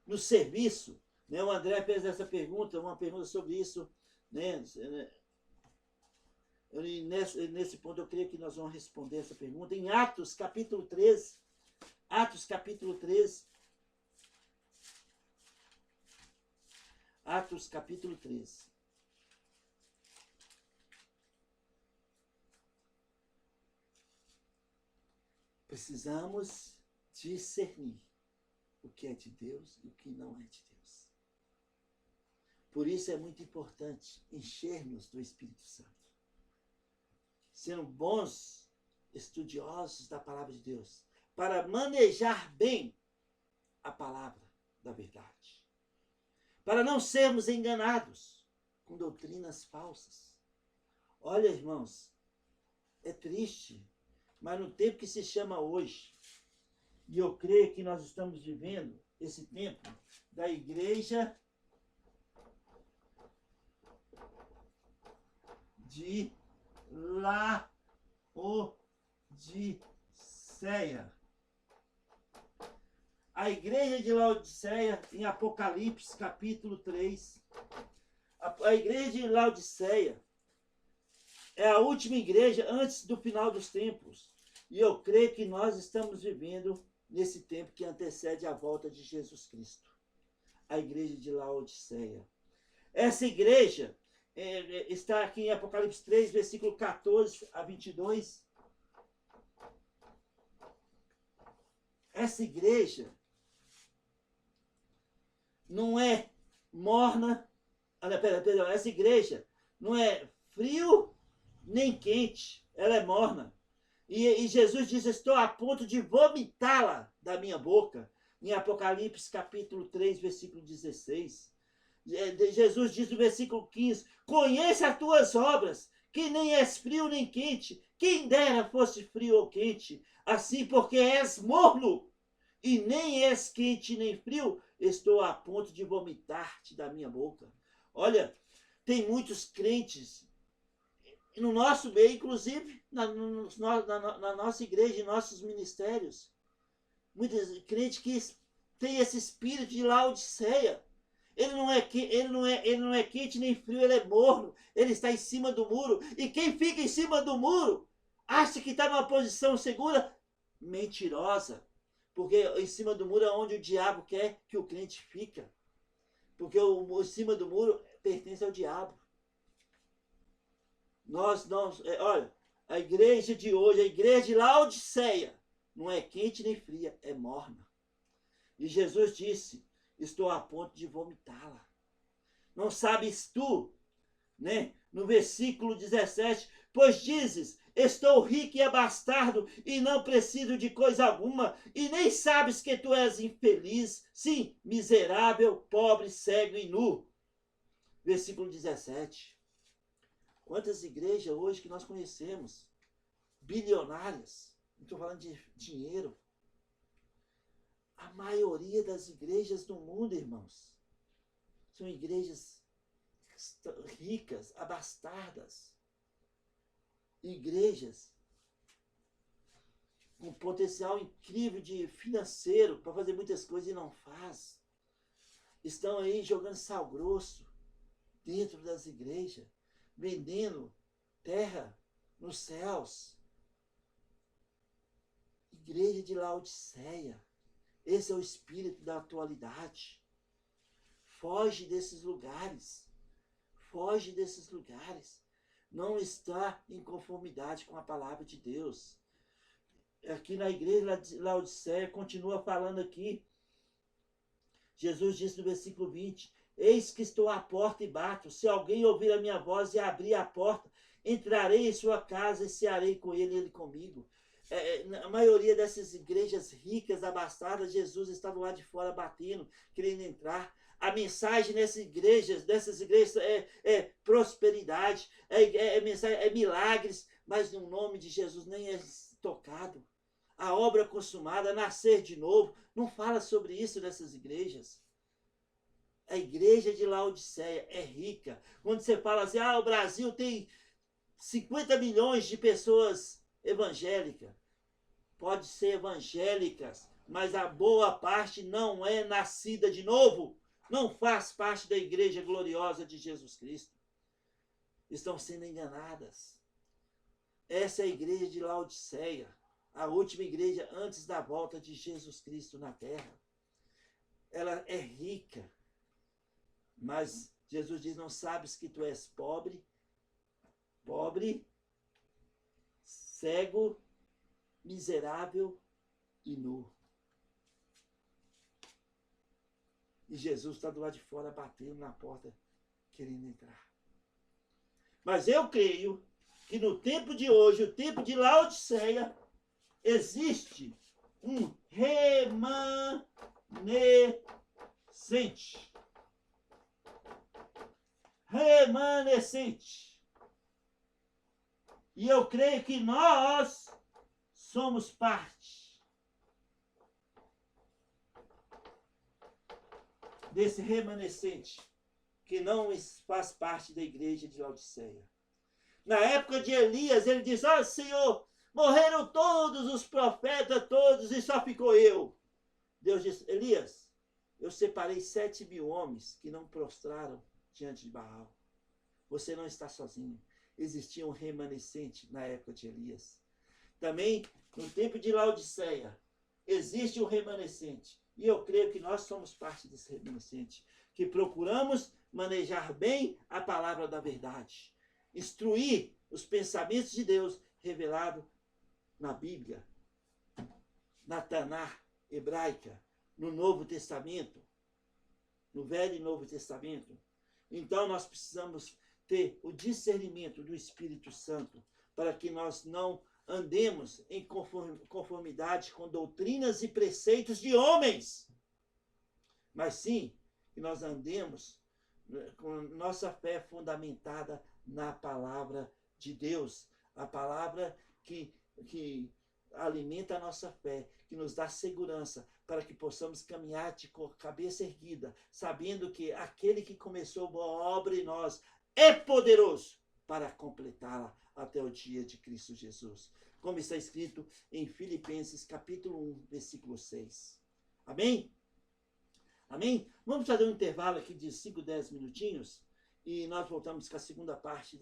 no serviço. Né? O André fez essa pergunta, uma pergunta sobre isso. Né? Nesse ponto eu creio que nós vamos responder essa pergunta. Em Atos capítulo 13, Atos capítulo 13, Atos capítulo 13. Precisamos discernir o que é de Deus e o que não é de Deus. Por isso é muito importante enchermos do Espírito Santo. Sendo bons estudiosos da palavra de Deus, para manejar bem a palavra da verdade. Para não sermos enganados com doutrinas falsas. Olha, irmãos, é triste, mas no tempo que se chama hoje, e eu creio que nós estamos vivendo esse tempo da igreja de Laodiceia. A igreja de Laodiceia, em Apocalipse, capítulo 3. A igreja de Laodiceia é a última igreja antes do final dos tempos. E eu creio que nós estamos vivendo nesse tempo que antecede a volta de Jesus Cristo. A igreja de Laodiceia. Essa igreja está aqui em Apocalipse 3, versículo 14 a 22. Essa igreja não é morna, perdão, essa igreja não é frio nem quente, ela é morna. E Jesus diz, estou a ponto de vomitá-la da minha boca, em Apocalipse capítulo 3, versículo 16. Jesus diz no versículo 15, conheça as tuas obras, que nem és frio nem quente, quem dera fosse frio ou quente, assim porque és morno, e nem és quente nem frio, estou a ponto de vomitar-te da minha boca. Olha, tem muitos crentes, no nosso meio, inclusive, na nossa igreja, em nossos ministérios, muitos crentes que têm esse espírito de Laodiceia. ele não é quente nem frio, ele é morno. Ele está em cima do muro. E quem fica em cima do muro acha que está numa posição segura, mentirosa. Porque em cima do muro é onde o diabo quer que o crente fica. Porque em cima do muro pertence ao diabo. Olha, a igreja de hoje, a igreja de Laodiceia, não é quente nem fria, é morna. E Jesus disse, estou a ponto de vomitá-la. Não sabes tu, né? No versículo 17, pois dizes, estou rico e abastardo e não preciso de coisa alguma, e nem sabes que tu és infeliz, sim, miserável, pobre, cego e nu. Versículo 17. Quantas igrejas hoje que nós conhecemos, bilionárias, não estou falando de dinheiro. A maioria das igrejas do mundo, irmãos, são igrejas ricas, abastardas. Igrejas com potencial incrível de financeiro para fazer muitas coisas e não faz. Estão aí jogando sal grosso dentro das igrejas, vendendo terra nos céus. Igreja de Laodiceia. Esse é o espírito da atualidade. Foge desses lugares. Foge desses lugares. Não está em conformidade com a palavra de Deus. Aqui na igreja de Laodiceia, continua falando aqui. Jesus disse no versículo 20, eis que estou à porta e bato. Se alguém ouvir a minha voz e abrir a porta, entrarei em sua casa e cearei com ele e ele comigo. Na maioria dessas igrejas ricas, abastadas, Jesus está do lado de fora batendo, querendo entrar. A mensagem dessas igrejas é prosperidade, é milagres, mas no nome de Jesus nem é tocado. A obra consumada, nascer de novo, não fala sobre isso nessas igrejas. A igreja de Laodiceia é rica. Quando você fala assim, o Brasil tem 50 milhões de pessoas evangélicas. Pode ser evangélicas, mas a boa parte não é nascida de novo. Não faz parte da igreja gloriosa de Jesus Cristo. Estão sendo enganadas. Essa é a igreja de Laodiceia, a última igreja antes da volta de Jesus Cristo na terra. Ela é rica, mas Jesus diz, não sabes que tu és pobre, cego, miserável e nu. E Jesus está do lado de fora batendo na porta, querendo entrar. Mas eu creio que no tempo de hoje, o tempo de Laodiceia, existe um remanescente. Remanescente. E eu creio que nós somos parte desse remanescente que não faz parte da igreja de Laodiceia. Na época de Elias, ele diz, Senhor, morreram todos os profetas, todos, e só ficou eu. Deus disse, Elias, eu separei 7.000 homens que não prostraram diante de Baal. Você não está sozinho. Existia um remanescente na época de Elias. Também, no tempo de Laodiceia, existe um remanescente. E eu creio que nós somos parte desse remanescente, que procuramos manejar bem a palavra da verdade, instruir os pensamentos de Deus revelado na Bíblia, na Taná hebraica, no Novo Testamento, no Velho e Novo Testamento. Então nós precisamos ter o discernimento do Espírito Santo para que nós não andemos em conformidade com doutrinas e preceitos de homens, mas sim que nós andemos com nossa fé fundamentada na palavra de Deus, a palavra que alimenta a nossa fé, que nos dá segurança para que possamos caminhar de cabeça erguida, sabendo que aquele que começou boa obra em nós é poderoso para completá-la até o dia de Cristo Jesus. Como está escrito em Filipenses capítulo 1, versículo 6. Amém? Amém? Vamos fazer um intervalo aqui de 5, 10 minutinhos e nós voltamos com a segunda parte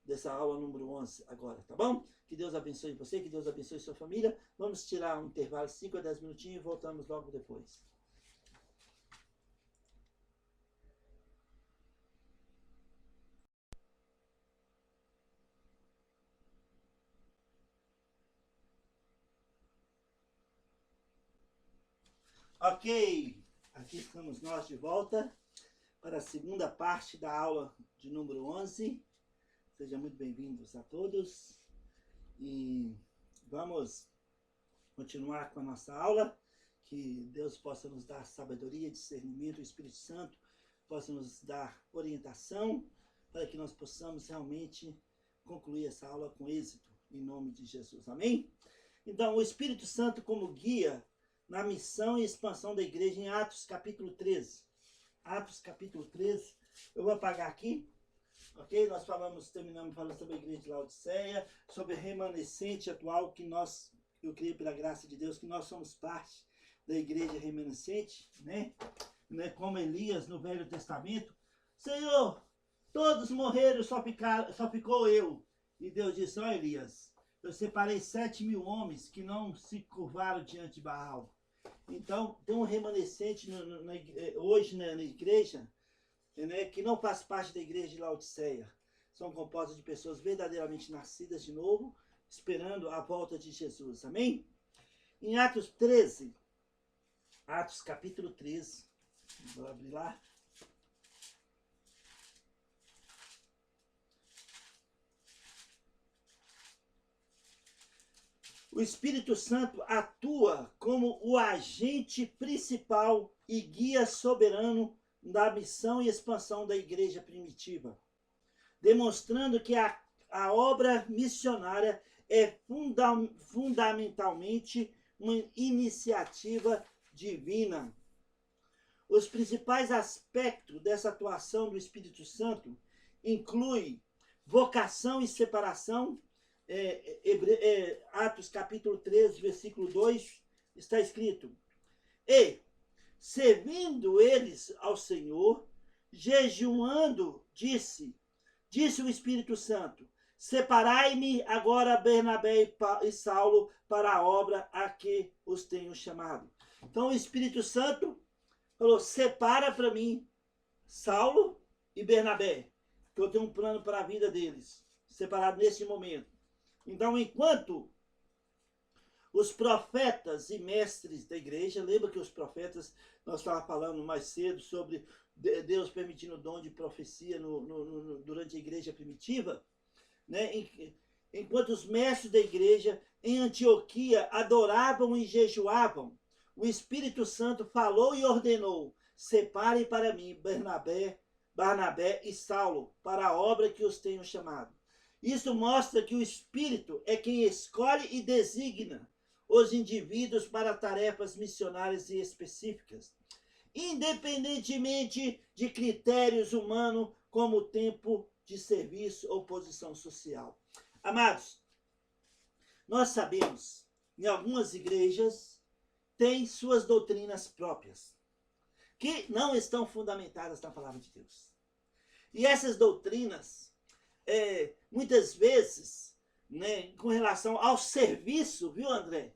dessa aula número 11 agora, tá bom? Que Deus abençoe você, que Deus abençoe sua família. Vamos tirar um intervalo de 5 a 10 minutinhos e voltamos logo depois. Ok, aqui estamos nós de volta para a segunda parte da aula de número 11. Sejam muito bem-vindos a todos. E vamos continuar com a nossa aula. Que Deus possa nos dar sabedoria, discernimento, o Espírito Santo possa nos dar orientação para que nós possamos realmente concluir essa aula com êxito, em nome de Jesus. Amém? Então, o Espírito Santo como guia na missão e expansão da igreja em Atos capítulo 13. Atos capítulo 13. Eu vou apagar aqui. Ok? Nós terminamos falando sobre a igreja de Laodiceia, sobre a remanescente atual, que eu creio pela graça de Deus, que nós somos parte da igreja remanescente, né? Como Elias no Velho Testamento. Senhor, todos morreram, só ficou eu. E Deus disse, ó Elias, eu separei 7.000 homens que não se curvaram diante de Baal. Então, tem um remanescente hoje na igreja, né, que não faz parte da igreja de Laodiceia. São compostos de pessoas verdadeiramente nascidas de novo, esperando a volta de Jesus. Amém? Em Atos 13, Atos capítulo 13, vou abrir lá. O Espírito Santo atua como o agente principal e guia soberano da missão e expansão da igreja primitiva, demonstrando que a obra missionária é fundamentalmente uma iniciativa divina. Os principais aspectos dessa atuação do Espírito Santo incluem vocação e separação. Atos capítulo 13, versículo 2, está escrito: E, servindo eles ao Senhor, jejuando, disse o Espírito Santo, separai-me agora Bernabé e Saulo para a obra a que os tenho chamado. Então o Espírito Santo falou, separa para mim Saulo e Bernabé, que eu tenho um plano para a vida deles, separado nesse momento. Então, enquanto os profetas e mestres da igreja, lembra que os profetas, nós estávamos falando mais cedo sobre Deus permitindo o dom de profecia durante a igreja primitiva, né? Enquanto os mestres da igreja em Antioquia adoravam e jejuavam, o Espírito Santo falou e ordenou, separe para mim Barnabé e Saulo para a obra que os tenho chamado. Isso mostra que o Espírito é quem escolhe e designa os indivíduos para tarefas missionárias e específicas, independentemente de critérios humanos como tempo de serviço ou posição social. Amados, nós sabemos, em algumas igrejas, têm suas doutrinas próprias, que não estão fundamentadas na palavra de Deus. E essas doutrinas, muitas vezes, né, com relação ao serviço, viu, André?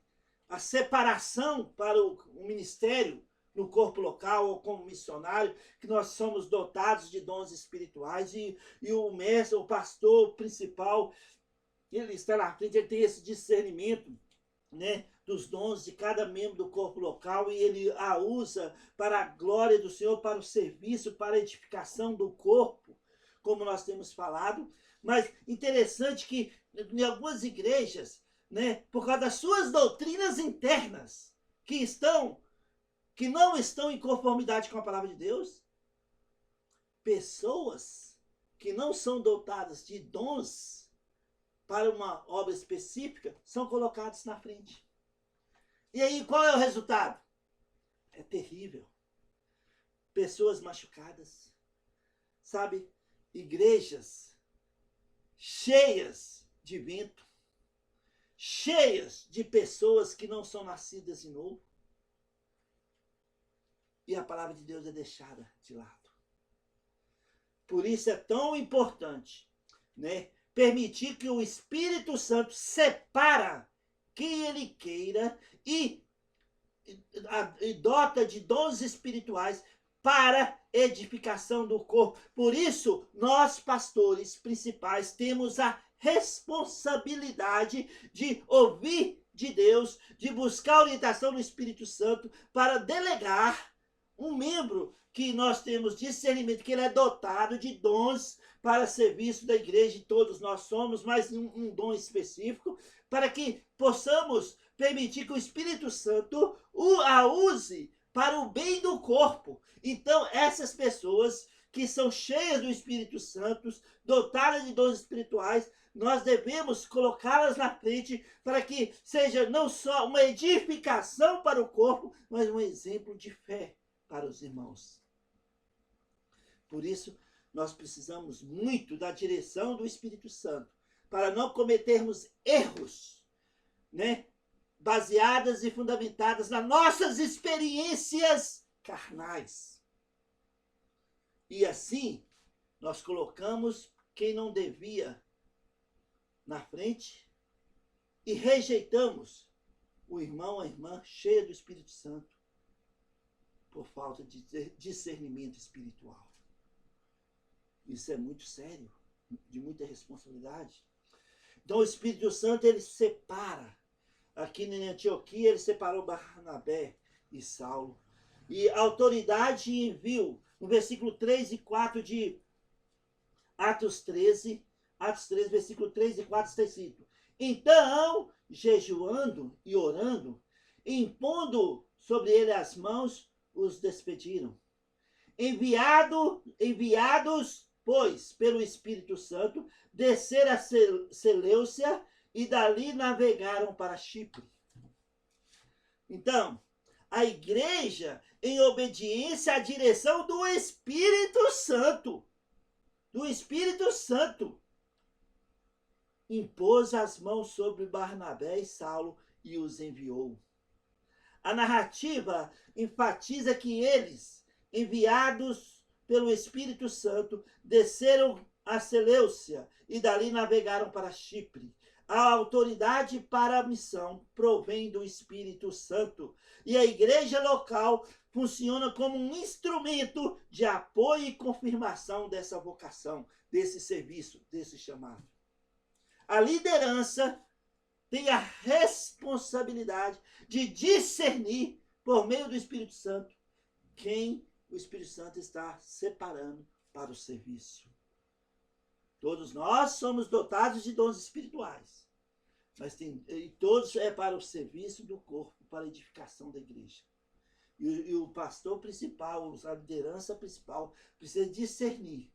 A separação para o ministério no corpo local ou como missionário, que nós somos dotados de dons espirituais e o mestre, o pastor principal, ele está na frente, ele tem esse discernimento, né, dos dons de cada membro do corpo local e ele a usa para a glória do Senhor, para o serviço, para a edificação do corpo, como nós temos falado. Mas interessante que em algumas igrejas, né, por causa das suas doutrinas internas, que não estão em conformidade com a palavra de Deus, pessoas que não são dotadas de dons para uma obra específica são colocadas na frente. E aí qual é o resultado? É terrível. Pessoas machucadas, sabe? Igrejas cheias de vento, cheias de pessoas que não são nascidas de novo. e a palavra de Deus é deixada de lado. Por isso é tão importante, né, permitir que o Espírito Santo separa quem ele queira e dota de dons espirituais para edificação do corpo. Por isso, nós, pastores principais, temos a responsabilidade de ouvir de Deus, de buscar a orientação do Espírito Santo para delegar um membro que nós temos discernimento, que ele é dotado de dons para serviço da igreja, e todos nós somos, mas um dom específico, para que possamos permitir que o Espírito Santo a use para o bem do corpo. Então, essas pessoas que são cheias do Espírito Santo, dotadas de dons espirituais, nós devemos colocá-las na frente para que seja não só uma edificação para o corpo, mas um exemplo de fé para os irmãos. Por isso, nós precisamos muito da direção do Espírito Santo, para não cometermos erros, né, baseadas e fundamentadas nas nossas experiências carnais. E assim, nós colocamos quem não devia na frente e rejeitamos o irmão, a irmã cheia do Espírito Santo por falta de discernimento espiritual. Isso é muito sério, de muita responsabilidade. Então o Espírito Santo, ele separa. Aqui em Antioquia, ele separou Barnabé e Saulo. E autoridade e envio, no versículo 3 e 4 de Atos 13, versículo 3 e 4 está escrito: então, jejuando e orando, impondo sobre ele as mãos, os despediram. Enviados, pois, pelo Espírito Santo, desceram a Seleucia e dali navegaram para Chipre. Então, a igreja, em obediência à direção do Espírito Santo, impôs as mãos sobre Barnabé e Saulo e os enviou. A narrativa enfatiza que eles, enviados pelo Espírito Santo, desceram a Seleucia e dali navegaram para Chipre. A autoridade para a missão provém do Espírito Santo, e a igreja local funciona como um instrumento de apoio e confirmação dessa vocação, desse serviço, desse chamado. A liderança tem a responsabilidade de discernir, por meio do Espírito Santo, quem o Espírito Santo está separando para o serviço. Todos nós somos dotados de dons espirituais, mas todos é para o serviço do corpo, para a edificação da igreja. E o pastor principal, a liderança principal, precisa discernir,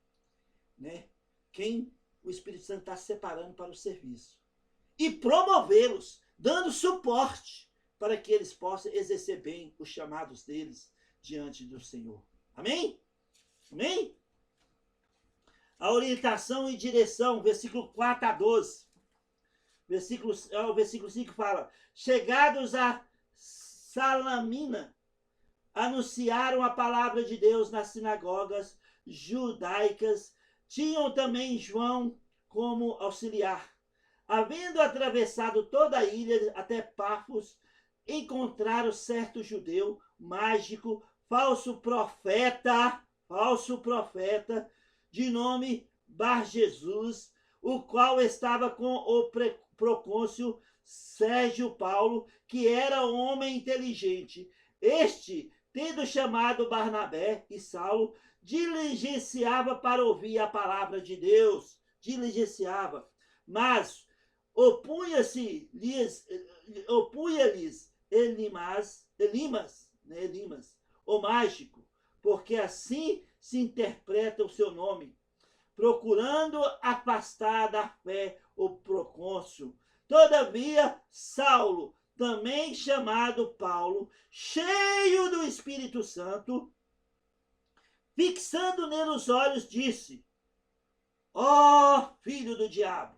né, quem o Espírito Santo está separando para o serviço. E promovê-los, dando suporte para que eles possam exercer bem os chamados deles diante do Senhor. Amém? Amém? A orientação e direção, versículo 4 a 12. O versículo 5 fala: chegados a Salamina, anunciaram a palavra de Deus nas sinagogas judaicas. Tinham também João como auxiliar. Havendo atravessado toda a ilha até Pafos, encontraram certo judeu, mágico, falso profeta, de nome Bar-Jesus, o qual estava com o procônsul Sérgio Paulo, que era um homem inteligente. Este, tendo chamado Barnabé e Saulo, diligenciava para ouvir a palavra de Deus. Mas opunha-lhes Elimas, o mágico, porque assim se interpreta o seu nome, procurando afastar da fé o procônsul. Todavia, Saulo, também chamado Paulo, cheio do Espírito Santo, fixando nele os olhos, disse: ó filho do diabo,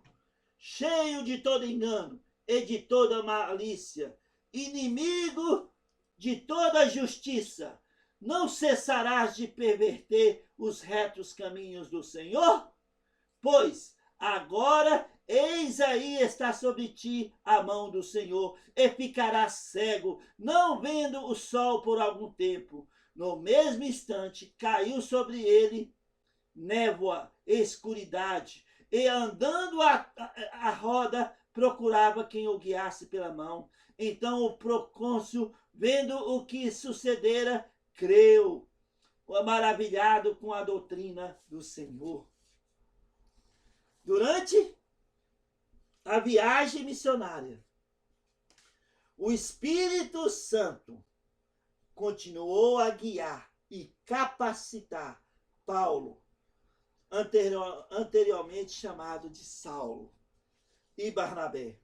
cheio de todo engano e de toda malícia, inimigo de toda justiça, não cessarás de perverter os retos caminhos do Senhor? Pois agora, eis aí está sobre ti a mão do Senhor, e ficarás cego, não vendo o sol por algum tempo. No mesmo instante, caiu sobre ele névoa, escuridade, e andando a roda, procurava quem o guiasse pela mão. Então o procônsul, vendo o que sucedera, creu, maravilhado com a doutrina do Senhor. Durante a viagem missionária, o Espírito Santo continuou a guiar e capacitar Paulo, anteriormente chamado de Saulo, e Barnabé.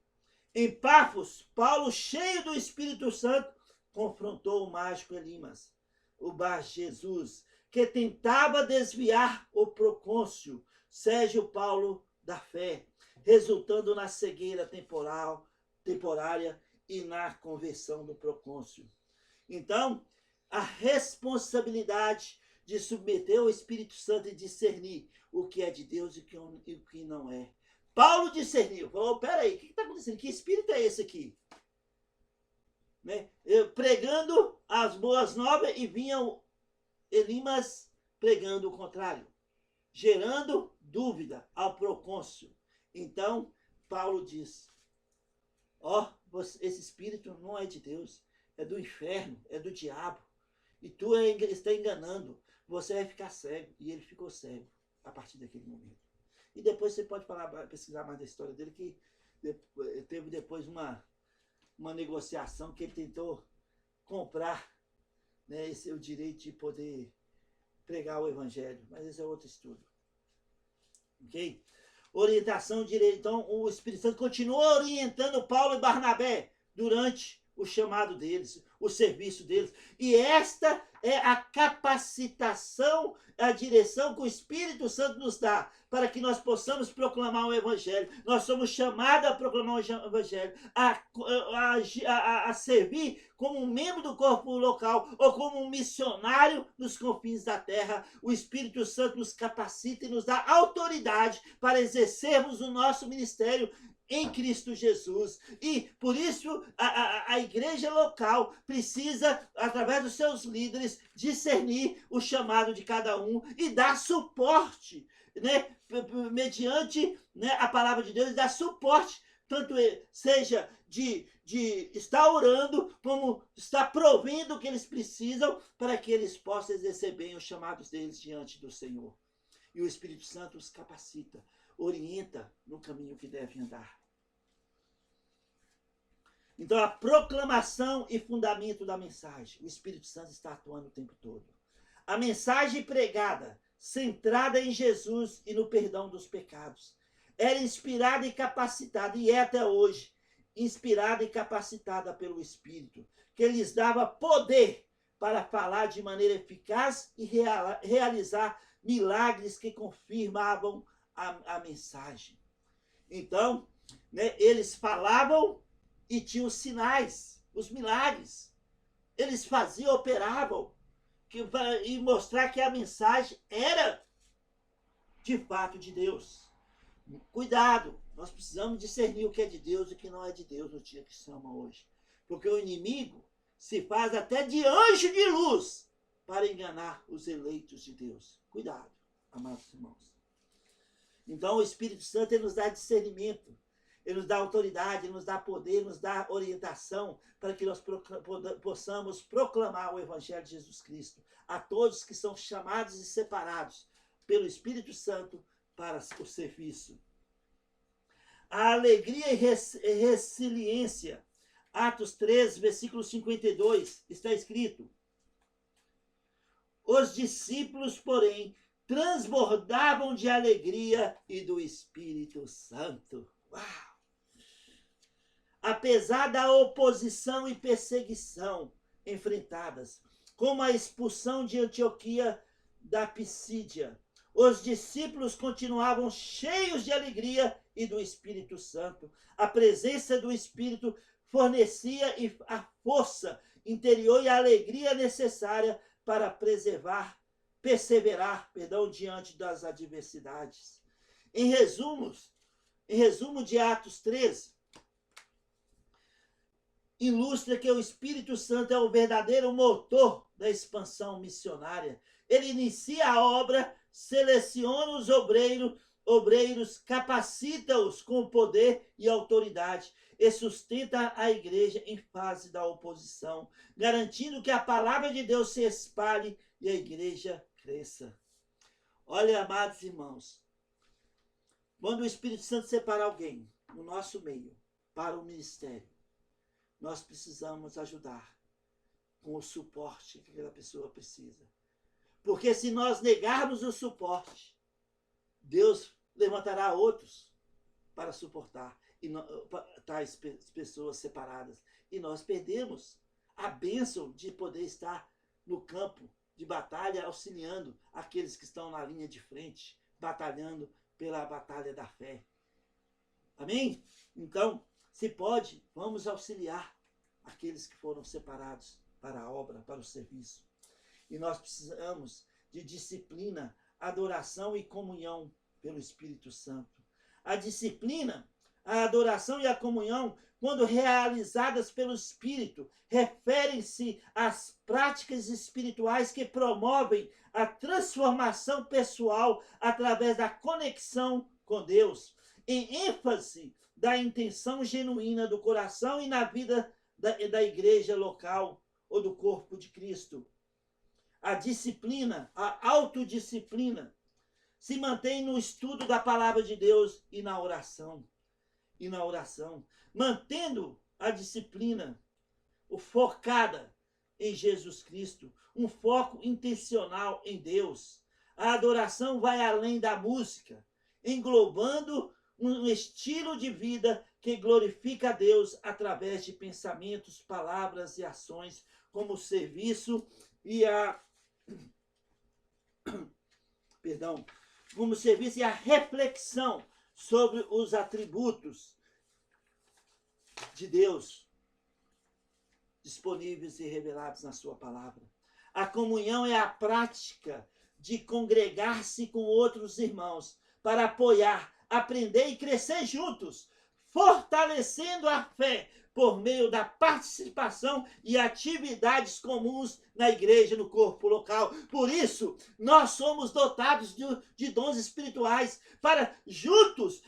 Em Pafos, Paulo, cheio do Espírito Santo, confrontou o mágico Elimas, o Bar Jesus, que tentava desviar o procônsul Sérgio Paulo da fé, resultando na cegueira temporária e na conversão do procônsul. Então, a responsabilidade de submeter ao Espírito Santo e discernir o que é de Deus e o que não é. Paulo discerniu, falou, peraí, o que está acontecendo? Que espírito é esse aqui? Né? Pregando as boas novas e vinham Elimas pregando o contrário, gerando dúvida ao procônsul. Então, Paulo diz, esse espírito não é de Deus, é do inferno, é do diabo, e tu está enganando, você vai ficar cego. E ele ficou cego a partir daquele momento. E depois você pode pesquisar mais da história dele, que teve depois uma negociação que ele tentou comprar, né, o direito de poder pregar o evangelho, mas esse é outro estudo. Ok? Orientação direita. Então, o Espírito Santo continua orientando Paulo e Barnabé durante o chamado deles, o serviço deles. E esta é a capacitação, a direção que o Espírito Santo nos dá para que nós possamos proclamar o Evangelho. Nós somos chamados a proclamar o Evangelho, a servir como um membro do corpo local ou como um missionário nos confins da terra. O Espírito Santo nos capacita e nos dá autoridade para exercermos o nosso ministério em Cristo Jesus. E por isso a igreja local precisa, através dos seus líderes, discernir o chamado de cada um e dar suporte, né, mediante, né, a palavra de Deus, dar suporte, tanto seja de estar orando, como estar provendo o que eles precisam para que eles possam exercer bem os chamados deles diante do Senhor. E o Espírito Santo os capacita, orienta no caminho que deve andar. Então, a proclamação e fundamento da mensagem. O Espírito Santo está atuando o tempo todo. A mensagem pregada, centrada em Jesus e no perdão dos pecados, era inspirada e capacitada, e é até hoje, inspirada e capacitada pelo Espírito, que lhes dava poder para falar de maneira eficaz e realizar milagres que confirmavam a mensagem. Então, né, eles falavam e tinham os sinais, os milagres. Eles faziam, operavam, e mostrar que a mensagem era de fato de Deus. Cuidado, nós precisamos discernir o que é de Deus e o que não é de Deus no dia que estamos hoje. Porque o inimigo se faz até de anjo de luz para enganar os eleitos de Deus. Cuidado, amados irmãos. Então o Espírito Santo ele nos dá discernimento, ele nos dá autoridade, ele nos dá poder, ele nos dá orientação para que nós possamos proclamar o Evangelho de Jesus Cristo a todos que são chamados e separados pelo Espírito Santo para o serviço. A alegria e resiliência. Atos 3, versículo 52, está escrito: os discípulos, porém, transbordavam de alegria e do Espírito Santo. Uau! Apesar da oposição e perseguição enfrentadas, como a expulsão de Antioquia da Pisídia, os discípulos continuavam cheios de alegria e do Espírito Santo. A presença do Espírito fornecia a força interior e a alegria necessária para perseverar, diante das adversidades. Em resumo de Atos 13, ilustra que o Espírito Santo é o verdadeiro motor da expansão missionária. Ele inicia a obra, seleciona os obreiros, capacita-os com poder e autoridade e sustenta a igreja em fase da oposição, garantindo que a palavra de Deus se espalhe e a igreja cresça. Olha, amados irmãos, quando o Espírito Santo separa alguém no nosso meio para o ministério, nós precisamos ajudar com o suporte que aquela pessoa precisa. Porque se nós negarmos o suporte, Deus levantará outros para suportar tais pessoas separadas. E nós perdemos a bênção de poder estar no campo de batalha, auxiliando aqueles que estão na linha de frente, batalhando pela batalha da fé. Amém? Então, se pode, vamos auxiliar aqueles que foram separados para a obra, para o serviço. E nós precisamos de disciplina, adoração e comunhão pelo Espírito Santo. A disciplina, a adoração e a comunhão, quando realizadas pelo Espírito, referem-se às práticas espirituais que promovem a transformação pessoal através da conexão com Deus, em ênfase da intenção genuína do coração e na vida da igreja local ou do corpo de Cristo. A disciplina, a autodisciplina, se mantém no estudo da palavra de Deus e na oração. Mantendo a disciplina focada em Jesus Cristo, um foco intencional em Deus. A adoração vai além da música, englobando um estilo de vida que glorifica a Deus através de pensamentos, palavras e ações, como o serviço e a reflexão sobre os atributos de Deus disponíveis e revelados na sua palavra. A comunhão é a prática de congregar-se com outros irmãos para apoiar, aprender e crescer juntos, fortalecendo a fé por meio da participação e atividades comuns na igreja, no corpo local. Por isso, nós somos dotados de dons espirituais para juntos,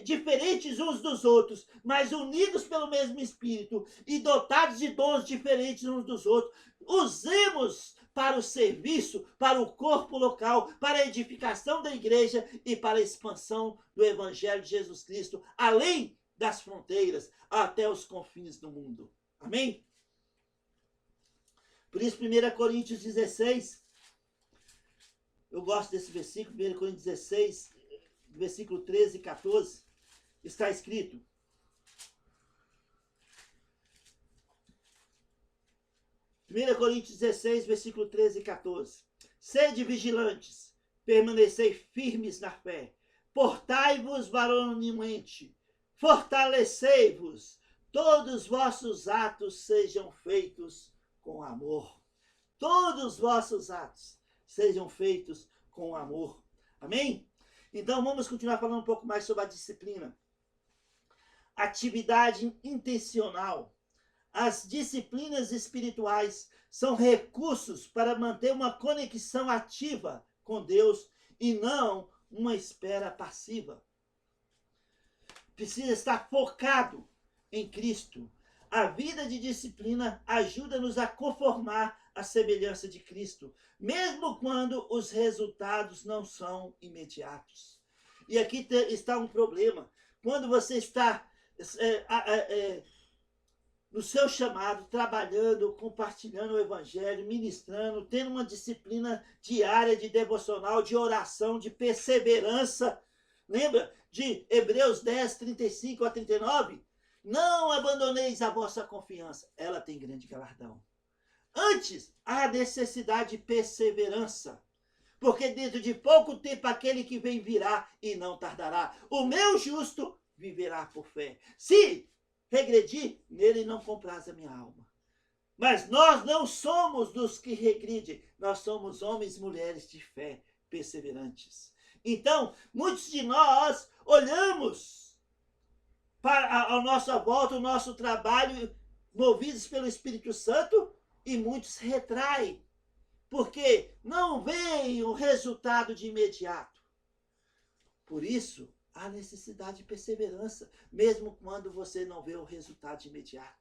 diferentes uns dos outros, mas unidos pelo mesmo Espírito e dotados de dons diferentes uns dos outros. Usemos para o serviço, para o corpo local, para a edificação da igreja e para a expansão do Evangelho de Jesus Cristo, além das fronteiras, até os confins do mundo. Amém? Por isso, 1 Coríntios 16, eu gosto desse versículo, 1 Coríntios 16, versículo 13 e 14, está escrito: Coríntios 16, versículo 13 e 14. Sede vigilantes, permanecei firmes na fé, portai-vos varonilmente, fortalecei-vos, todos os vossos atos sejam feitos com amor. Todos os vossos atos sejam feitos com amor. Amém? Então vamos continuar falando um pouco mais sobre a disciplina. Atividade intencional. As disciplinas espirituais são recursos para manter uma conexão ativa com Deus e não uma espera passiva. Precisa estar focado em Cristo. A vida de disciplina ajuda-nos a conformar a semelhança de Cristo, mesmo quando os resultados não são imediatos. E aqui está um problema. Quando você está no seu chamado, trabalhando, compartilhando o Evangelho, ministrando, tendo uma disciplina diária de devocional, de oração, de perseverança. Lembra de Hebreus 10, 35 a 39? Não abandoneis a vossa confiança. Ela tem grande galardão. Antes, há necessidade de perseverança. Porque dentro de pouco tempo aquele que vem virá e não tardará. O meu justo viverá por fé. Se regredir, nele não compraz a minha alma. Mas nós não somos dos que regridem, nós somos homens e mulheres de fé, perseverantes. Então, muitos de nós olhamos para a nossa volta, o nosso trabalho, movidos pelo Espírito Santo, e muitos retraem, porque não veem o resultado de imediato. Por isso, há necessidade de perseverança, mesmo quando você não vê o resultado de imediato.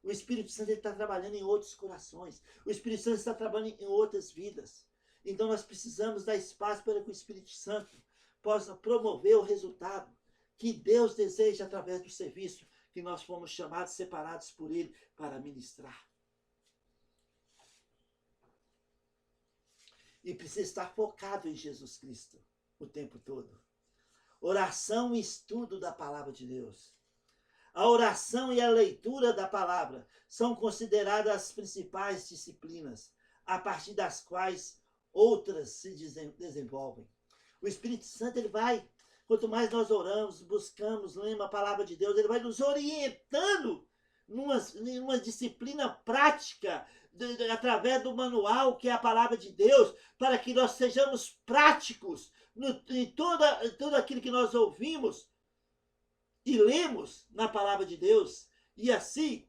O Espírito Santo está trabalhando em outros corações. O Espírito Santo está trabalhando em outras vidas. Então nós precisamos dar espaço para que o Espírito Santo possa promover o resultado que Deus deseja através do serviço que nós fomos chamados, separados por Ele para ministrar. E precisa estar focado em Jesus Cristo o tempo todo. Oração e estudo da palavra de Deus. A oração e a leitura da palavra são consideradas as principais disciplinas, a partir das quais outras se desenvolvem. O Espírito Santo, ele vai, quanto mais nós oramos, buscamos, lemos a palavra de Deus, ele vai nos orientando numa disciplina prática, através do manual que é a palavra de Deus, para que nós sejamos práticos em tudo aquilo que nós ouvimos e lemos na palavra de Deus. E assim,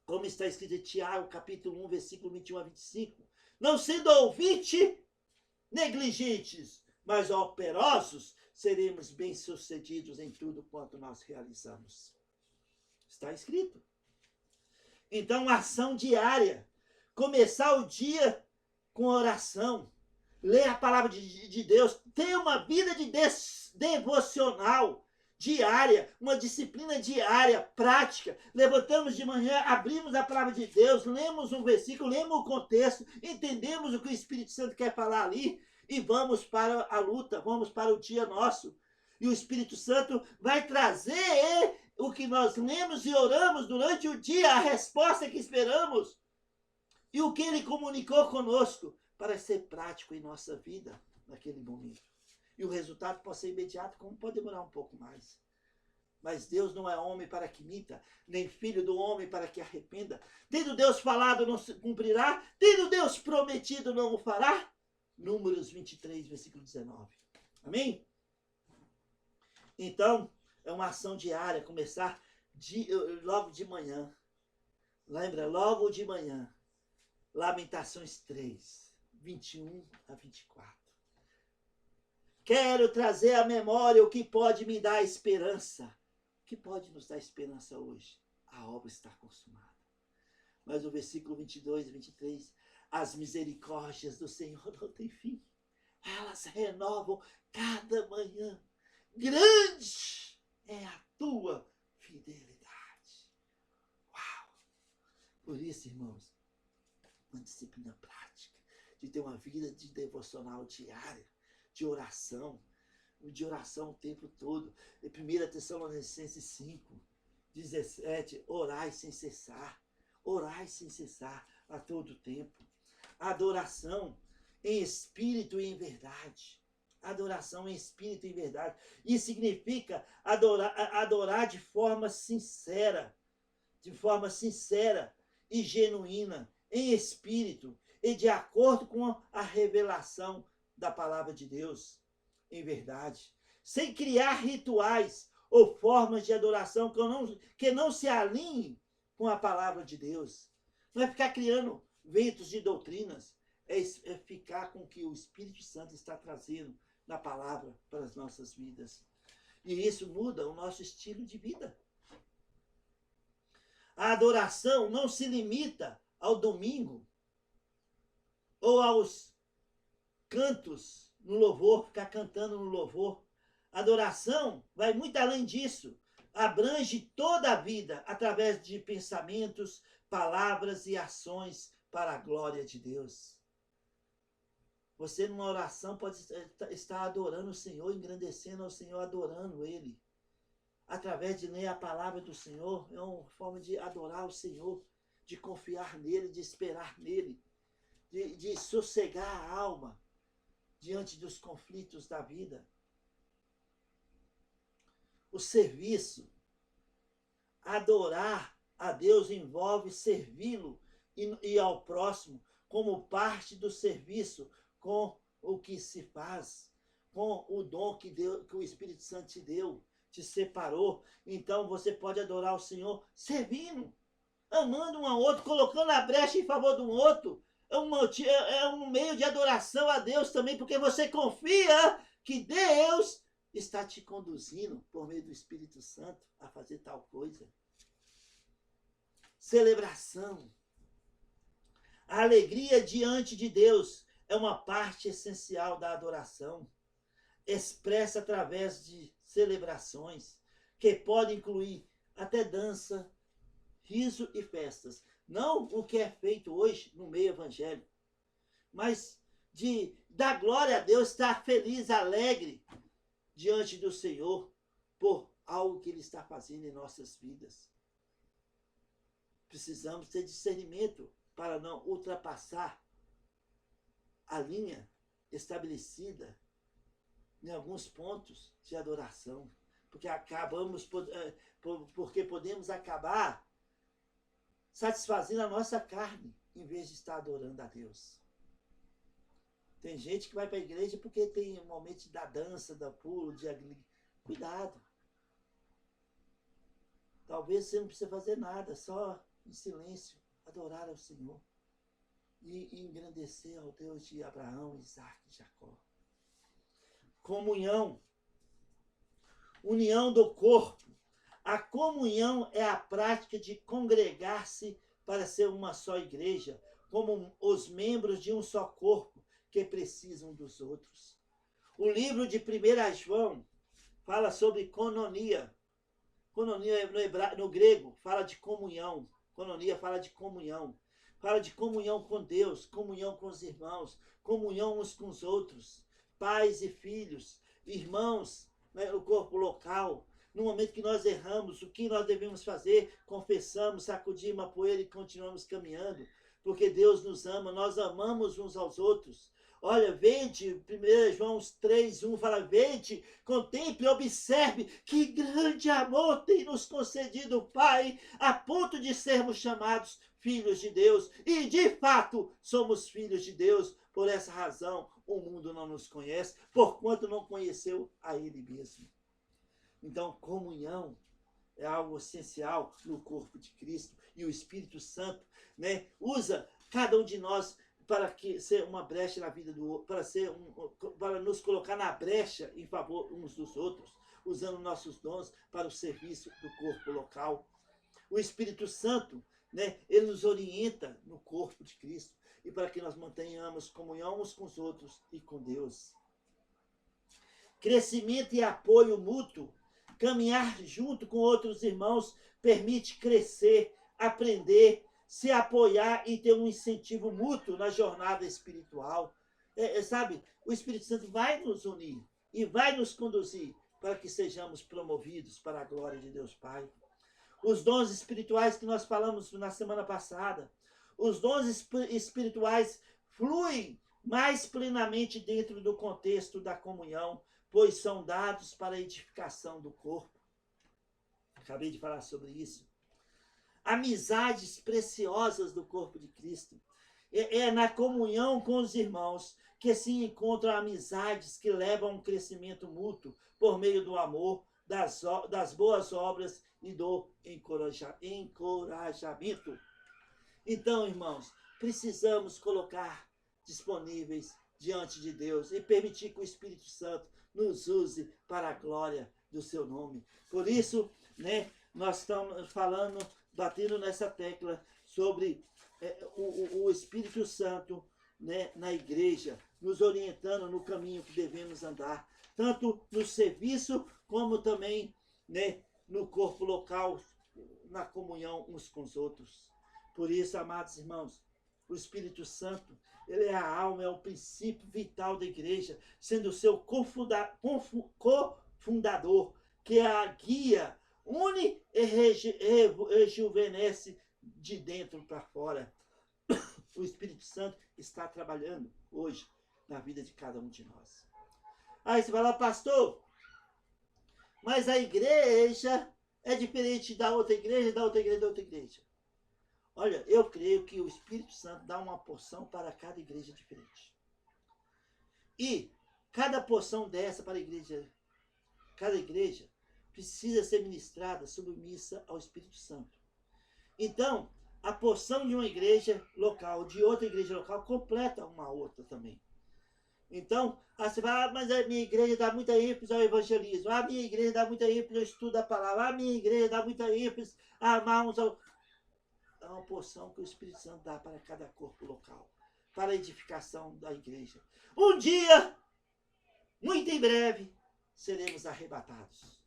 como está escrito em Tiago, capítulo 1, versículo 21 a 25, não sendo ouvinte negligentes, mas operosos, seremos bem-sucedidos em tudo quanto nós realizamos. Está escrito. Então, ação diária. Começar o dia com oração. Ler a palavra de Deus. Ter uma vida de devocional diária, uma disciplina diária, prática. Levantamos de manhã, abrimos a palavra de Deus, lemos um versículo, lemos o contexto, entendemos o que o Espírito Santo quer falar ali e vamos para a luta, vamos para o dia nosso. E o Espírito Santo vai trazer o que nós lemos e oramos durante o dia, a resposta que esperamos e o que ele comunicou conosco para ser prático em nossa vida naquele momento. E o resultado pode ser imediato, como pode demorar um pouco mais. Mas Deus não é homem para que minta, nem filho do homem para que arrependa. Tendo Deus falado, não se cumprirá. Tendo Deus prometido, não o fará. Números 23, versículo 19. Amém? Então, é uma ação diária, começar logo de manhã. Lembra? Logo de manhã. Lamentações 3, 21 a 24. Quero trazer à memória o que pode me dar esperança. O que pode nos dar esperança hoje? A obra está consumada. Mas o versículo 22 e 23, as misericórdias do Senhor não têm fim. Elas renovam cada manhã. Grande é a tua fidelidade. Uau! Por isso, irmãos, uma disciplina prática, de ter uma vida de devocional diária, de oração o tempo todo. Em 1 Tessalonicenses 5, 17, orai sem cessar a todo tempo. Adoração em espírito e em verdade. Adoração em espírito e em verdade. Isso significa adorar de forma sincera e genuína, em espírito e de acordo com a revelação da palavra de Deus, em verdade, sem criar rituais ou formas de adoração que não se alinhem com a palavra de Deus. Não é ficar criando ventos de doutrinas, é ficar com o que o Espírito Santo está trazendo na palavra para as nossas vidas. E isso muda o nosso estilo de vida. A adoração não se limita ao domingo ou aos cantos no louvor, ficar cantando no louvor. A adoração vai muito além disso. Abrange toda a vida através de pensamentos, palavras e ações para a glória de Deus. Você, numa oração, pode estar adorando o Senhor, engrandecendo ao Senhor, adorando Ele. Através de ler a palavra do Senhor, é uma forma de adorar o Senhor, de confiar nele, de esperar nele, de sossegar a alma diante dos conflitos da vida. O serviço, adorar a Deus envolve servi-lo e ao próximo como parte do serviço com o que se faz, com o dom que o Espírito Santo te deu, te separou. Então você pode adorar o Senhor servindo, amando um ao outro, colocando a brecha em favor do outro. É um meio de adoração a Deus também, porque você confia que Deus está te conduzindo por meio do Espírito Santo a fazer tal coisa. Celebração. A alegria diante de Deus é uma parte essencial da adoração, expressa através de celebrações, que podem incluir até dança, riso e festas. Não o que é feito hoje no meio evangélico, mas de dar glória a Deus, estar feliz, alegre diante do Senhor por algo que Ele está fazendo em nossas vidas. Precisamos ter discernimento para não ultrapassar a linha estabelecida em alguns pontos de adoração, porque podemos acabar satisfazendo a nossa carne em vez de estar adorando a Deus. Tem gente que vai para a igreja porque tem um momento da dança, da pulo, cuidado. Talvez você não precise fazer nada, só em silêncio adorar ao Senhor e engrandecer ao Deus de Abraão, Isaac e Jacó. Comunhão. União do corpo. A comunhão é a prática de congregar-se para ser uma só igreja, como os membros de um só corpo que precisam dos outros. O livro de 1 João fala sobre cononia. Cononia no grego fala de comunhão. Cononia fala de comunhão. Fala de comunhão com Deus, comunhão com os irmãos, comunhão uns com os outros, pais e filhos, irmãos, né, no corpo local. No momento que nós erramos, o que nós devemos fazer? Confessamos, sacudimos a poeira e continuamos caminhando, porque Deus nos ama, nós amamos uns aos outros. Olha, vede, 1 João 3:1 fala, vede, contemple, observe que grande amor tem nos concedido o Pai, a ponto de sermos chamados filhos de Deus. E, de fato, somos filhos de Deus. Por essa razão, o mundo não nos conhece, porquanto não conheceu a Ele mesmo. Então, comunhão é algo essencial no corpo de Cristo. E o Espírito Santo, né, usa cada um de nós para ser uma brecha na vida do outro, para nos colocar na brecha em favor uns dos outros, usando nossos dons para o serviço do corpo local. O Espírito Santo, né, ele nos orienta no corpo de Cristo e para que nós mantenhamos comunhão uns com os outros e com Deus. Crescimento e apoio mútuo. Caminhar junto com outros irmãos permite crescer, aprender, se apoiar e ter um incentivo mútuo na jornada espiritual. Sabe, o Espírito Santo vai nos unir e vai nos conduzir para que sejamos promovidos para a glória de Deus Pai. Os dons espirituais que nós falamos na semana passada, os dons espirituais fluem mais plenamente dentro do contexto da comunhão, pois são dados para a edificação do corpo. Acabei de falar sobre isso. Amizades preciosas do corpo de Cristo. É na comunhão com os irmãos que se encontram amizades que levam a um crescimento mútuo por meio do amor, das boas obras e do encorajamento. Então, irmãos, precisamos colocar disponíveis diante de Deus e permitir que o Espírito Santo nos use para a glória do seu nome. Por isso, né, nós estamos falando, batendo nessa tecla sobre o Espírito Santo, né, na igreja, nos orientando no caminho que devemos andar, tanto no serviço como também, né, no corpo local, na comunhão uns com os outros. Por isso, amados irmãos, o Espírito Santo, ele é a alma, é o princípio vital da igreja, sendo o seu cofundador, que é a guia, une e rejuvenesce de dentro para fora. O Espírito Santo está trabalhando hoje na vida de cada um de nós. Aí você fala, pastor, mas a igreja é diferente da outra igreja, da outra igreja, da outra igreja. Olha, eu creio que o Espírito Santo dá uma porção para cada igreja diferente. E cada porção dessa para a igreja, cada igreja precisa ser ministrada submissa ao Espírito Santo. Então, a porção de uma igreja local, de outra igreja local, completa uma outra também. Então, você fala, mas a minha igreja dá muita ênfase ao evangelismo, a minha igreja dá muita ênfase ao estudo da palavra, a minha igreja dá muita ênfase a amar uns ao... É uma porção que o Espírito Santo dá para cada corpo local, para a edificação da igreja. Um dia, muito em breve, seremos arrebatados.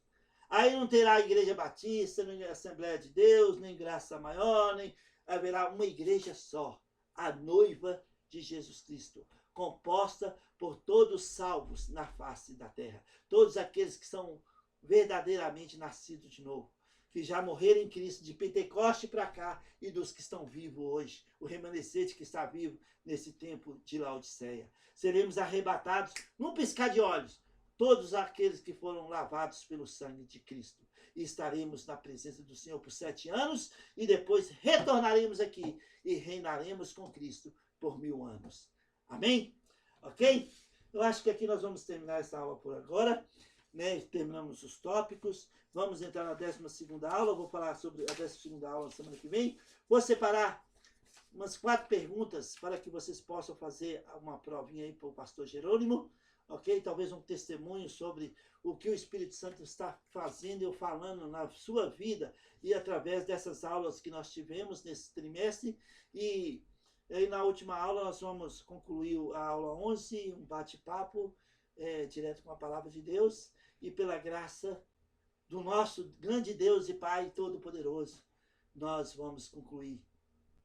Aí não terá igreja batista, nem Assembleia de Deus, nem Graça Maior, nem haverá uma igreja só, a noiva de Jesus Cristo, composta por todos salvos na face da terra, todos aqueles que são verdadeiramente nascidos de novo, que já morreram em Cristo, de Pentecoste para cá, e dos que estão vivos hoje, o remanescente que está vivo nesse tempo de Laodiceia. Seremos arrebatados num piscar de olhos, todos aqueles que foram lavados pelo sangue de Cristo. E estaremos na presença do Senhor por 7 anos, e depois retornaremos aqui e reinaremos com Cristo por 1000 anos. Amém? Ok? Eu acho que aqui nós vamos terminar essa aula por agora. Né? Terminamos os tópicos. Vamos entrar na 12ª aula. Vou falar sobre a 12ª aula na semana que vem. Vou separar umas 4 perguntas para que vocês possam fazer uma provinha aí para o pastor Jerônimo. Ok? Talvez um testemunho sobre o que o Espírito Santo está fazendo ou falando na sua vida e através dessas aulas que nós tivemos nesse trimestre. E aí na última aula nós vamos concluir a aula 11, um bate-papo direto com a palavra de Deus. E pela graça do nosso grande Deus e Pai Todo-Poderoso, nós vamos concluir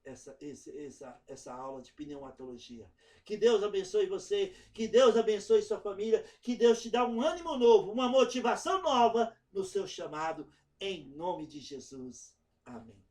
essa aula de pneumatologia. Que Deus abençoe você, que Deus abençoe sua família, que Deus te dá um ânimo novo, uma motivação nova no seu chamado, em nome de Jesus. Amém.